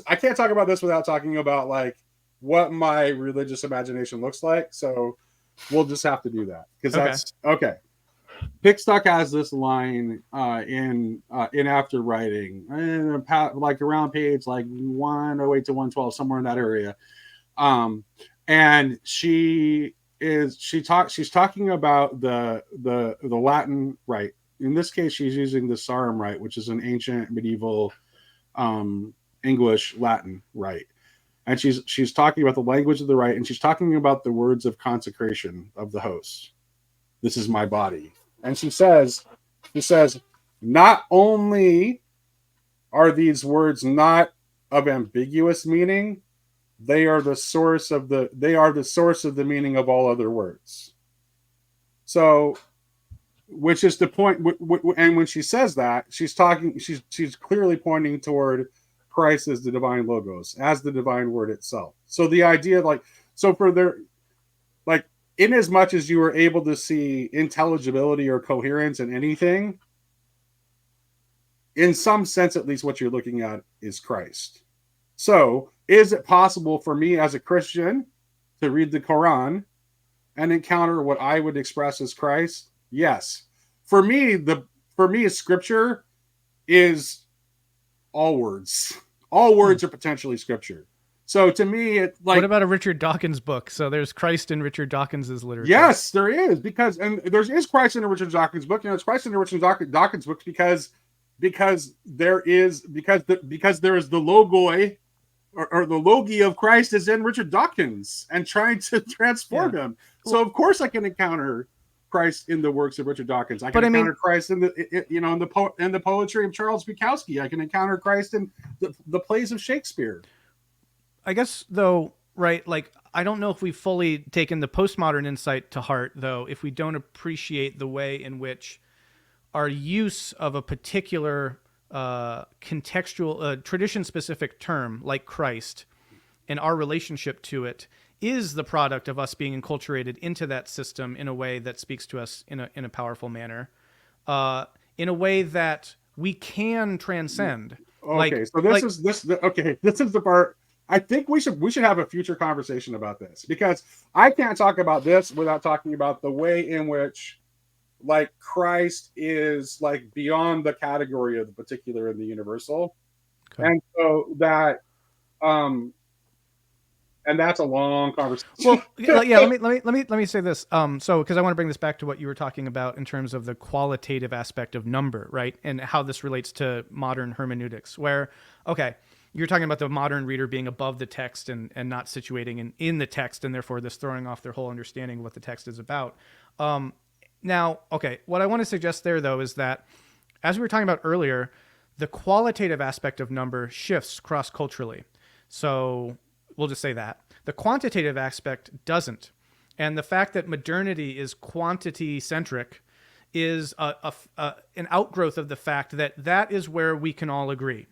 I can't talk about this without talking about like what my religious imagination looks like. So we'll just have to do that because that's okay. Pickstock has this line in After Writing, like around page like 108 to 112, somewhere in that area. And she's talking about the Latin rite. In this case, she's using the Sarum rite, which is an ancient medieval English Latin rite, and she's talking about the language of the rite, and she's talking about the words of consecration of the host. This is my body, and she says, not only are these words not of ambiguous meaning, they are the source of the meaning of all other words. So, which is the point. And when she says that, she's clearly pointing toward Christ as the divine logos, as the divine word itself. So the idea, in as much as you are able to see intelligibility or coherence in anything, in some sense, at least what you're looking at is Christ. So is it possible for me as a Christian to read the Quran and encounter what I would express as Christ? Yes. For me, scripture is all words. All words are potentially scripture. So to me, what about a Richard Dawkins book? So there's Christ in Richard Dawkins's literature. Yes, there is, because there is Christ in a Richard Dawkins book. It's Christ in a Richard Dawkins book because there is the logoi or the logi of Christ is in Richard Dawkins and trying to transform him. So of course I can encounter Christ in the works of Richard Dawkins. I can encounter Christ in the poetry of Charles Bukowski. I can encounter Christ in the plays of Shakespeare. I guess though, right? Like, I don't know if we've fully taken the postmodern insight to heart, though, if we don't appreciate the way in which our use of a particular contextual, tradition-specific term like Christ and our relationship to it is the product of us being enculturated into that system in a way that speaks to us in a powerful manner, in a way that we can transcend. Okay, so this is the part. I think we should have a future conversation about this, because I can't talk about this without talking about the way in which Christ is beyond the category of the particular and the universal. Okay. And so that and that's a long conversation. Well, yeah. Let me say this. So because I want to bring this back to what you were talking about in terms of the qualitative aspect of number, right, and how this relates to modern hermeneutics. Where, okay, you're talking about the modern reader being above the text and not situating in the text, and therefore this throwing off their whole understanding of what the text is about. Now, okay, what I want to suggest there though is that, as we were talking about earlier, the qualitative aspect of number shifts cross-culturally. So we'll just say that. The quantitative aspect doesn't. And the fact that modernity is quantity-centric is an outgrowth of the fact that is where we can all agree.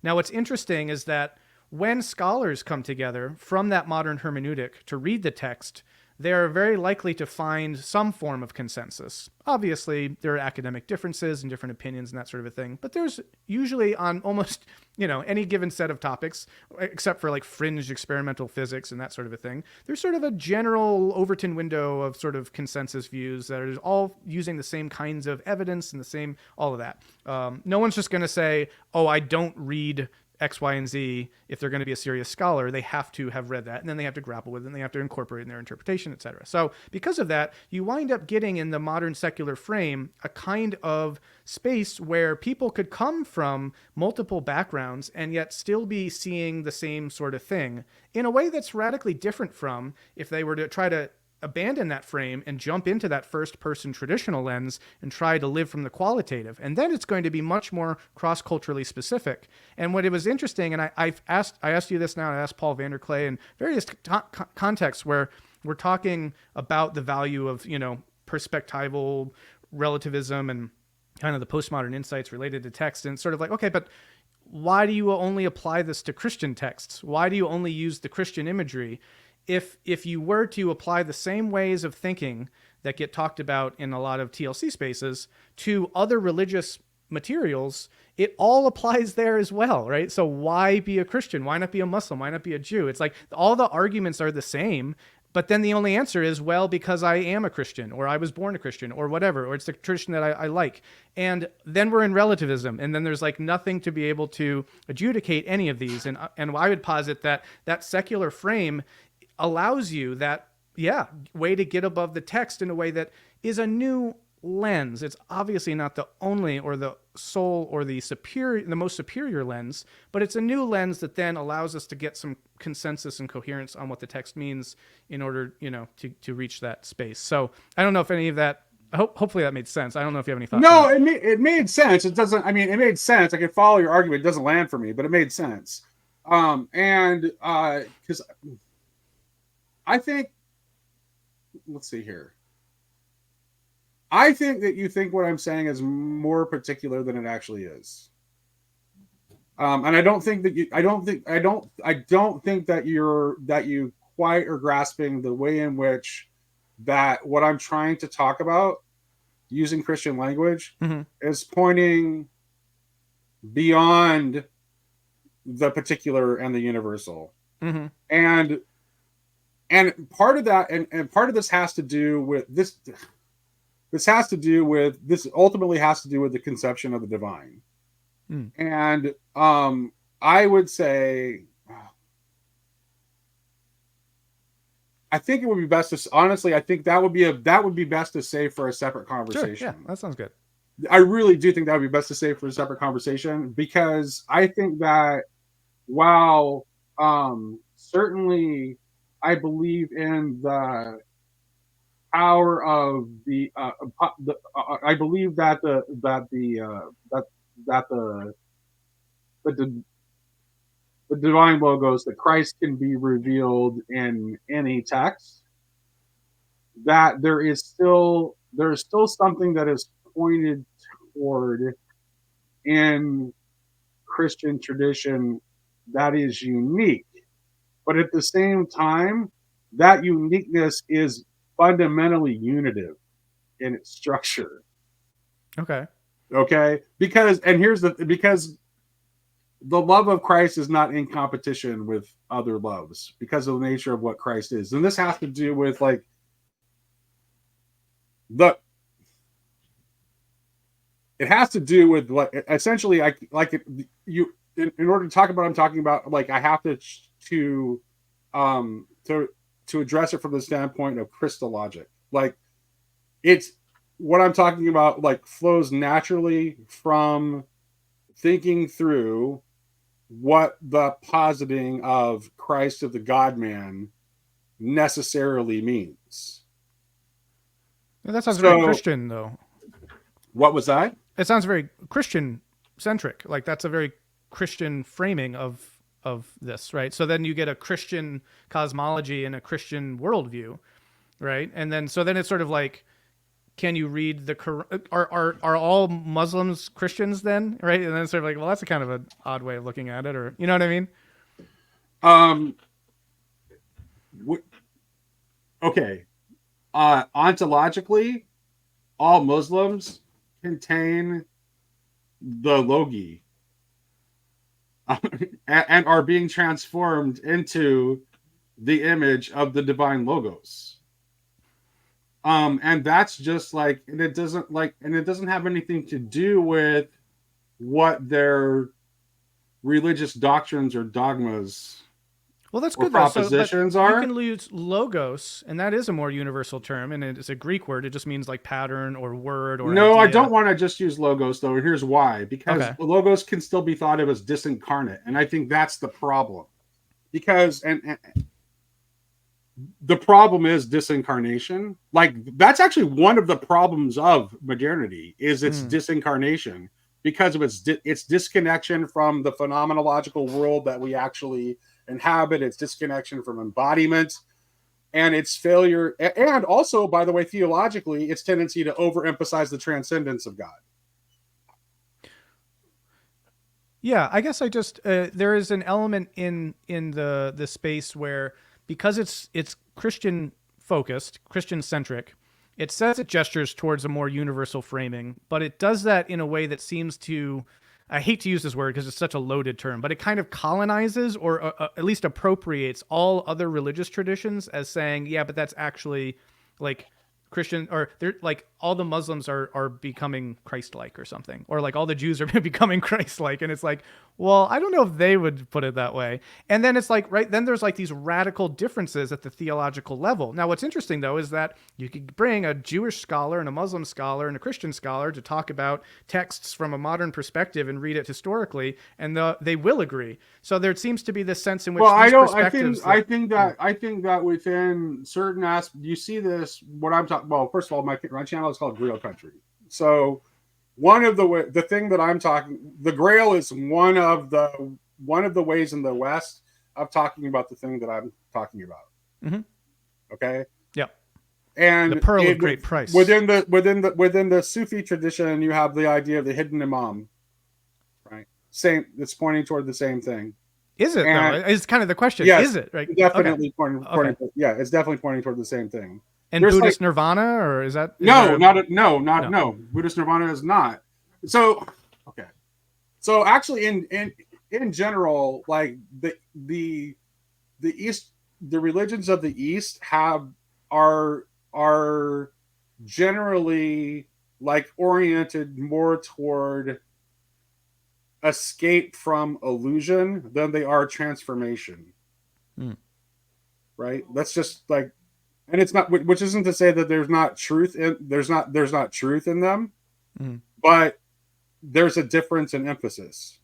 Now, what's interesting is that when scholars come together from that modern hermeneutic to read the text, they're very likely to find some form of consensus. Obviously, there are academic differences and different opinions and that sort of a thing, but there's usually on almost, any given set of topics, except for like fringe experimental physics and that sort of a thing, there's sort of a general Overton window of sort of consensus views that are all using the same kinds of evidence and the same, all of that. No one's just going to say, oh, I don't read X, Y, and Z. If they're going to be a serious scholar, they have to have read that, and then they have to grapple with it, and they have to incorporate it in their interpretation, etc. So because of that, you wind up getting in the modern secular frame a kind of space where people could come from multiple backgrounds and yet still be seeing the same sort of thing in a way that's radically different from if they were to try to abandon that frame and jump into that first person traditional lens and try to live from the qualitative. And then it's going to be much more cross-culturally specific. And what it was interesting, and I asked you this now, and I asked Paul Vanderklay in various contexts where we're talking about the value of, perspectival relativism and kind of the postmodern insights related to text, and sort of like, okay, but why do you only apply this to Christian texts? Why do you only use the Christian imagery? If you were to apply the same ways of thinking that get talked about in a lot of TLC spaces to other religious materials, it all applies there as well, right? So why be a Christian? Why not be a Muslim? Why not be a Jew? It's like all the arguments are the same, but then the only answer is, well, because I am a Christian, or I was born a Christian, or whatever, or it's the tradition that I like. And then we're in relativism, and then there's like nothing to be able to adjudicate any of these. And I would posit that secular frame allows you that, way to get above the text in a way that is a new lens. It's obviously not the only or the sole or the most superior lens, but it's a new lens that then allows us to get some consensus and coherence on what the text means in order, to reach that space. So I don't know if any of that, hopefully that made sense. I don't know if you have any thoughts. No, it made sense. It made sense. I can follow your argument. It doesn't land for me, but it made sense. Because I think, let's see here. I think that you think what I'm saying is more particular than it actually is. And I don't think that you quite are grasping the way in which that what I'm trying to talk about using Christian language is pointing beyond the particular and the universal. And part of that, and part of this has to do with this. This ultimately has to do with the conception of the divine. And I would say, I think it would be best to, honestly, I think that would be best to save for a separate conversation. Sure, yeah, that sounds good. I really do think that would be best to save for a separate conversation, because I think that while certainly I believe in the power of I believe that the divine logos, that Christ can be revealed in any text, that there is still something that is pointed toward in Christian tradition that is unique. But at the same time, that uniqueness is fundamentally unitive in its structure. Okay. Because the love of Christ is not in competition with other loves because of the nature of what Christ is. And this has to do with it has to do with what essentially in order to talk about what I'm talking about, I have to address it from the standpoint of Christologic. It's what I'm talking about, flows naturally from thinking through what the positing of Christ of the God-man necessarily means. That sounds very Christian, though. What was that? It sounds very Christian-centric. That's a very Christian framing of this, right? So then you get a Christian cosmology and a Christian worldview, right? And then it's sort of can you read the Quran? Are all Muslims Christians then, right? And then it's sort of well, that's a kind of an odd way of looking at it, or you know what I mean? Um, okay. Ontologically, all Muslims contain the Logi and are being transformed into the image of the divine Logos. And that's just like, and it doesn't have anything to do with what their religious doctrines or dogmas Well, that's or good though. So, but propositions you are. can use logos, and that is a more universal term, and it's a Greek word. It just means like pattern or word or No, I don't idea. want to just use logos though. And here's why: because Okay. logos can still be thought of as disincarnate, and I think that's the problem. Because and the problem is disincarnation. Like that's actually one of the problems of modernity is its Mm. disincarnation because of its disconnection from the phenomenological world that we actually inhabit, its disconnection from embodiment, and its failure, and also, by the way, theologically, its tendency to overemphasize the transcendence of God. Yeah, I guess I just there is an element in the space where because it's Christian focused, Christian centric, it says it gestures towards a more universal framing, but it does that in a way that seems to I hate to use this word because it's such a loaded term, but it kind of colonizes or at least appropriates all other religious traditions as saying, yeah, but that's actually like Christian or they're like all the Muslims are becoming Christ-like or something, or like all the Jews are becoming Christ-like, and it's like, well, I don't know if they would put it that way. And then it's like, right then there's like these radical differences at the theological level. Now, what's interesting though is that you could bring a Jewish scholar and a Muslim scholar and a Christian scholar to talk about texts from a modern perspective and read it historically, and they will agree. So there seems to be this sense in which Well, I these don't. perspectives I think that within certain aspects, you see this. What I'm talking. Well, first of all, my channel is called Grail Country. So one of the thing that I'm talking, the Grail is one of the ways in the West of talking about the thing that I'm talking about. mm-hmm. Okay, Yep. The and pearl of great price. within the Sufi tradition, you have the idea of the hidden Imam, right? Same. It's pointing toward the same thing. Is it though? And It's kind of the question. yes, Is it right? Okay. definitely Okay. yeah, it's definitely pointing toward the same thing. And There's like Buddhist Nirvana, or is there no, a not a, no, not no? no. Buddhist Nirvana is not. So okay. So actually, in general, like the East, the religions of the East are generally like oriented more toward escape from illusion than they are transformation. Hmm. Right? That's just like, and it's not, which isn't to say that there's not truth in them, Hmm. but there's a difference in emphasis.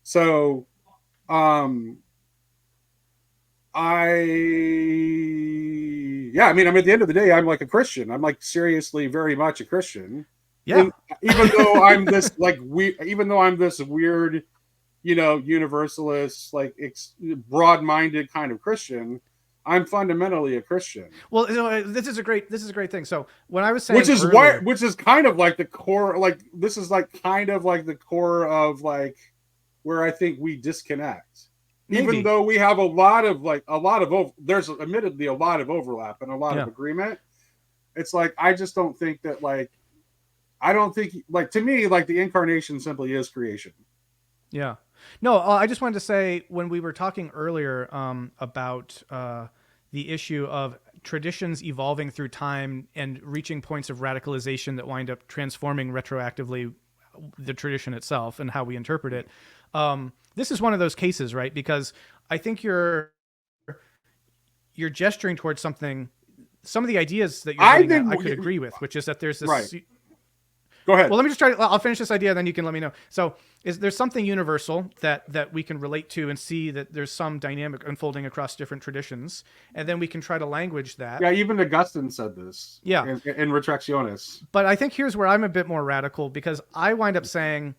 So, um, I mean, at the end of the day, I'm like a Christian. I'm like seriously very much a Christian. Yeah. Even though I'm this like even though I'm this weird, universalist, like broad-minded kind of Christian, I'm fundamentally a Christian. Well, this is a great thing. So when I was saying Which is kind of like the core, like this is like kind of like the core of like where I think we disconnect. maybe Even though we have there's admittedly a lot of overlap and a lot yeah of agreement. It's like I just don't think that I don't think like to me like the incarnation simply is creation. yeah no I just wanted to say when we were talking earlier about the issue of traditions evolving through time and reaching points of radicalization that wind up transforming retroactively the tradition itself and how we interpret it. This is one of those cases, right? Because I think you're gesturing towards something. Some of the ideas that you're getting at, I could agree with, which is that there's this. Right. Go ahead. Well, let me just try. I'll finish this idea, then you can let me know. So, there's something universal that we can relate to and see that there's some dynamic unfolding across different traditions, and then we can try to language that. Yeah, even Augustine said this. Yeah, in Retractionis. But I think here's where I'm a bit more radical because I wind up saying,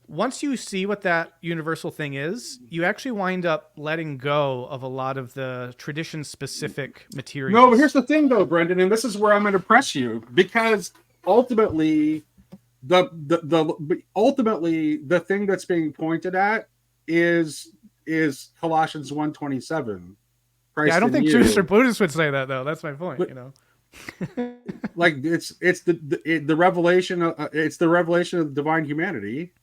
once you see what that universal thing is, you actually wind up letting go of a lot of the tradition-specific materials. No, but here's the thing, though, Brendan, and this is where I'm going to press you because ultimately. Ultimately the thing that's being pointed at is is Colossians 1:27. Yeah, I don't think Jews or Buddhists would say that though. That's my point. But, you know, like it's the revelation. It's the revelation of divine humanity,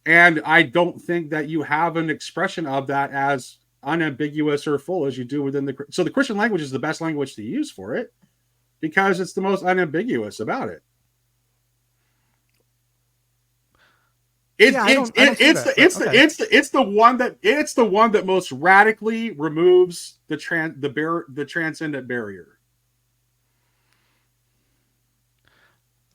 and I don't think that you have an expression of that as unambiguous or full as you do within the. So the Christian language is the best language to use for it because it's the most unambiguous about it. It's the one that most radically removes the transcendent barrier.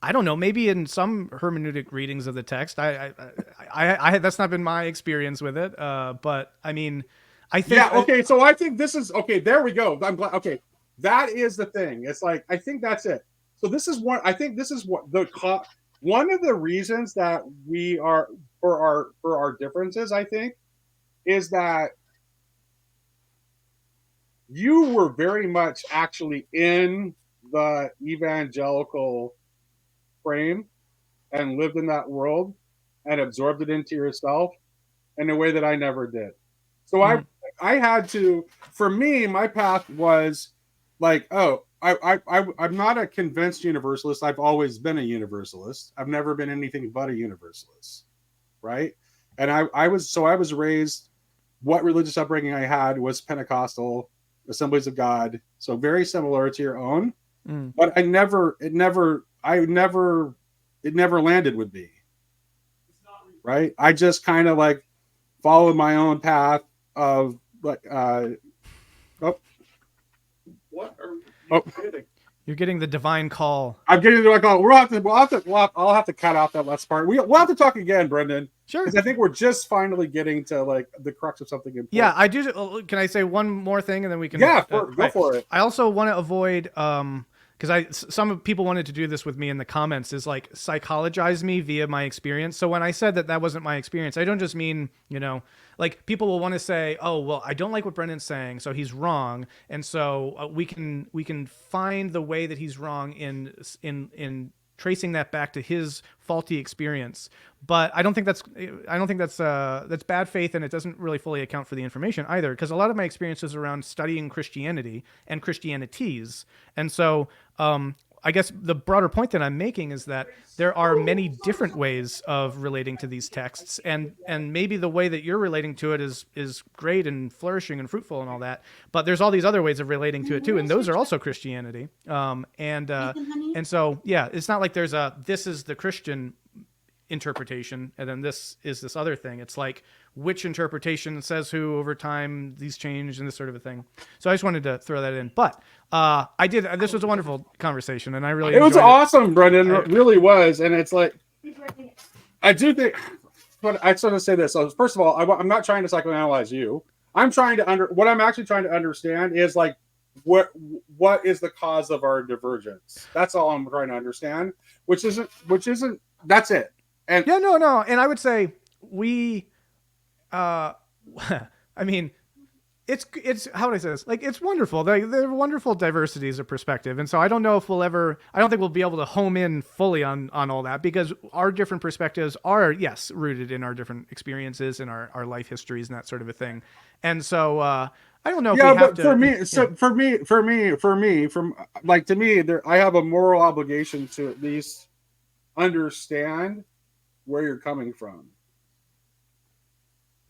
I don't know. Maybe in some hermeneutic readings of the text, I that's not been my experience with it. But I mean, I think. Yeah. Okay. So I think this is okay. There we go. I'm glad. Okay, that is the thing. It's like I think that's it. So this is what I think. This is what one of the reasons that we are for our differences. I think is that you were very much actually in the evangelical frame and lived in that world and absorbed it into yourself in a way that I never did. So I had to, for me, my path was like, oh, I'm not a convinced universalist. I've always been a universalist. I've never been anything but a universalist, right? And I was raised. What religious upbringing I had was Pentecostal, Assemblies of God, so very similar to your own. But it never landed with me, right? I just kind of like followed my own path of like what are you getting? You're getting the divine call. I'm getting the divine call. I'll have to cut out that last part. We'll have to talk again, Brendan. Sure. Because I think we're just finally getting to like the crux of something important. Yeah, I do. Can I say one more thing and then we can? Yeah, go for it. I also want to avoid because some people wanted to do this with me in the comments, is like psychologize me via my experience. So when I said that wasn't my experience, I don't just mean, like people will want to say, oh, well, I don't like what Brendan's saying, so he's wrong. And so we can find the way that he's wrong in tracing that back to his faulty experience. But I don't think that's bad faith, and it doesn't really fully account for the information either, because a lot of my experiences around studying Christianity and Christianities. And so I guess the broader point that I'm making is that there are many different ways of relating to these texts, and maybe the way that you're relating to it is great and flourishing and fruitful and all that, but there's all these other ways of relating to it too, and those are also Christianity. And so yeah, it's not like this is the Christian interpretation and then this is this other thing. It's like which interpretation says who over time, these change and this sort of a thing. So I just wanted to throw that in. But this was a wonderful conversation, and I really enjoyed it. Awesome, Brendan. It really was. And it's like, I do think, but I just want to say this. So first of all, I'm not trying to psychoanalyze you. What I'm actually trying to understand is like, what is the cause of our divergence? That's all I'm trying to understand, which isn't, that's it. And yeah, no. And I would say I mean, it's how would I say this? Like, it's wonderful. They're wonderful diversities of perspective. And so I don't know if I don't think we'll be able to home in fully on all that, because our different perspectives are, yes, rooted in our different experiences and our life histories and that sort of a thing. And so, I don't know if we have to. To me, I have a moral obligation to at least understand where you're coming from.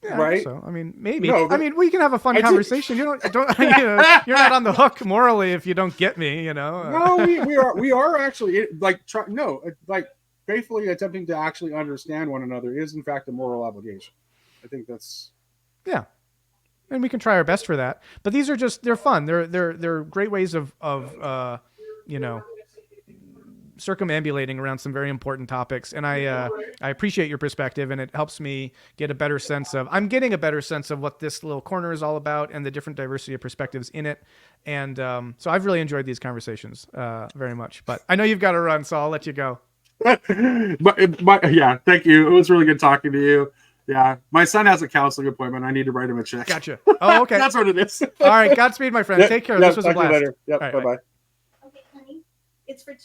Yeah, right? So I mean, maybe. No, I mean, we can have a fun conversation. You're not on the hook morally if you don't get me. No, we are actually faithfully attempting to actually understand one another is in fact a moral obligation. I think that's and we can try our best for that. But these are they're fun. They're great ways of circumambulating around some very important topics, and I appreciate your perspective, and it helps me get a better sense of what this little corner is all about and the different diversity of perspectives in it. And so I've really enjoyed these conversations very much. But I know you've got to run, so I'll let you go. but yeah, thank you. It was really good talking to you. Yeah, my son has a counseling appointment. I need to write him a check. Gotcha. Oh, okay. That's what it is. All right. Godspeed, my friend. Take care. This was a blast. Later. Yep. Right, bye-bye. Okay, honey. It's for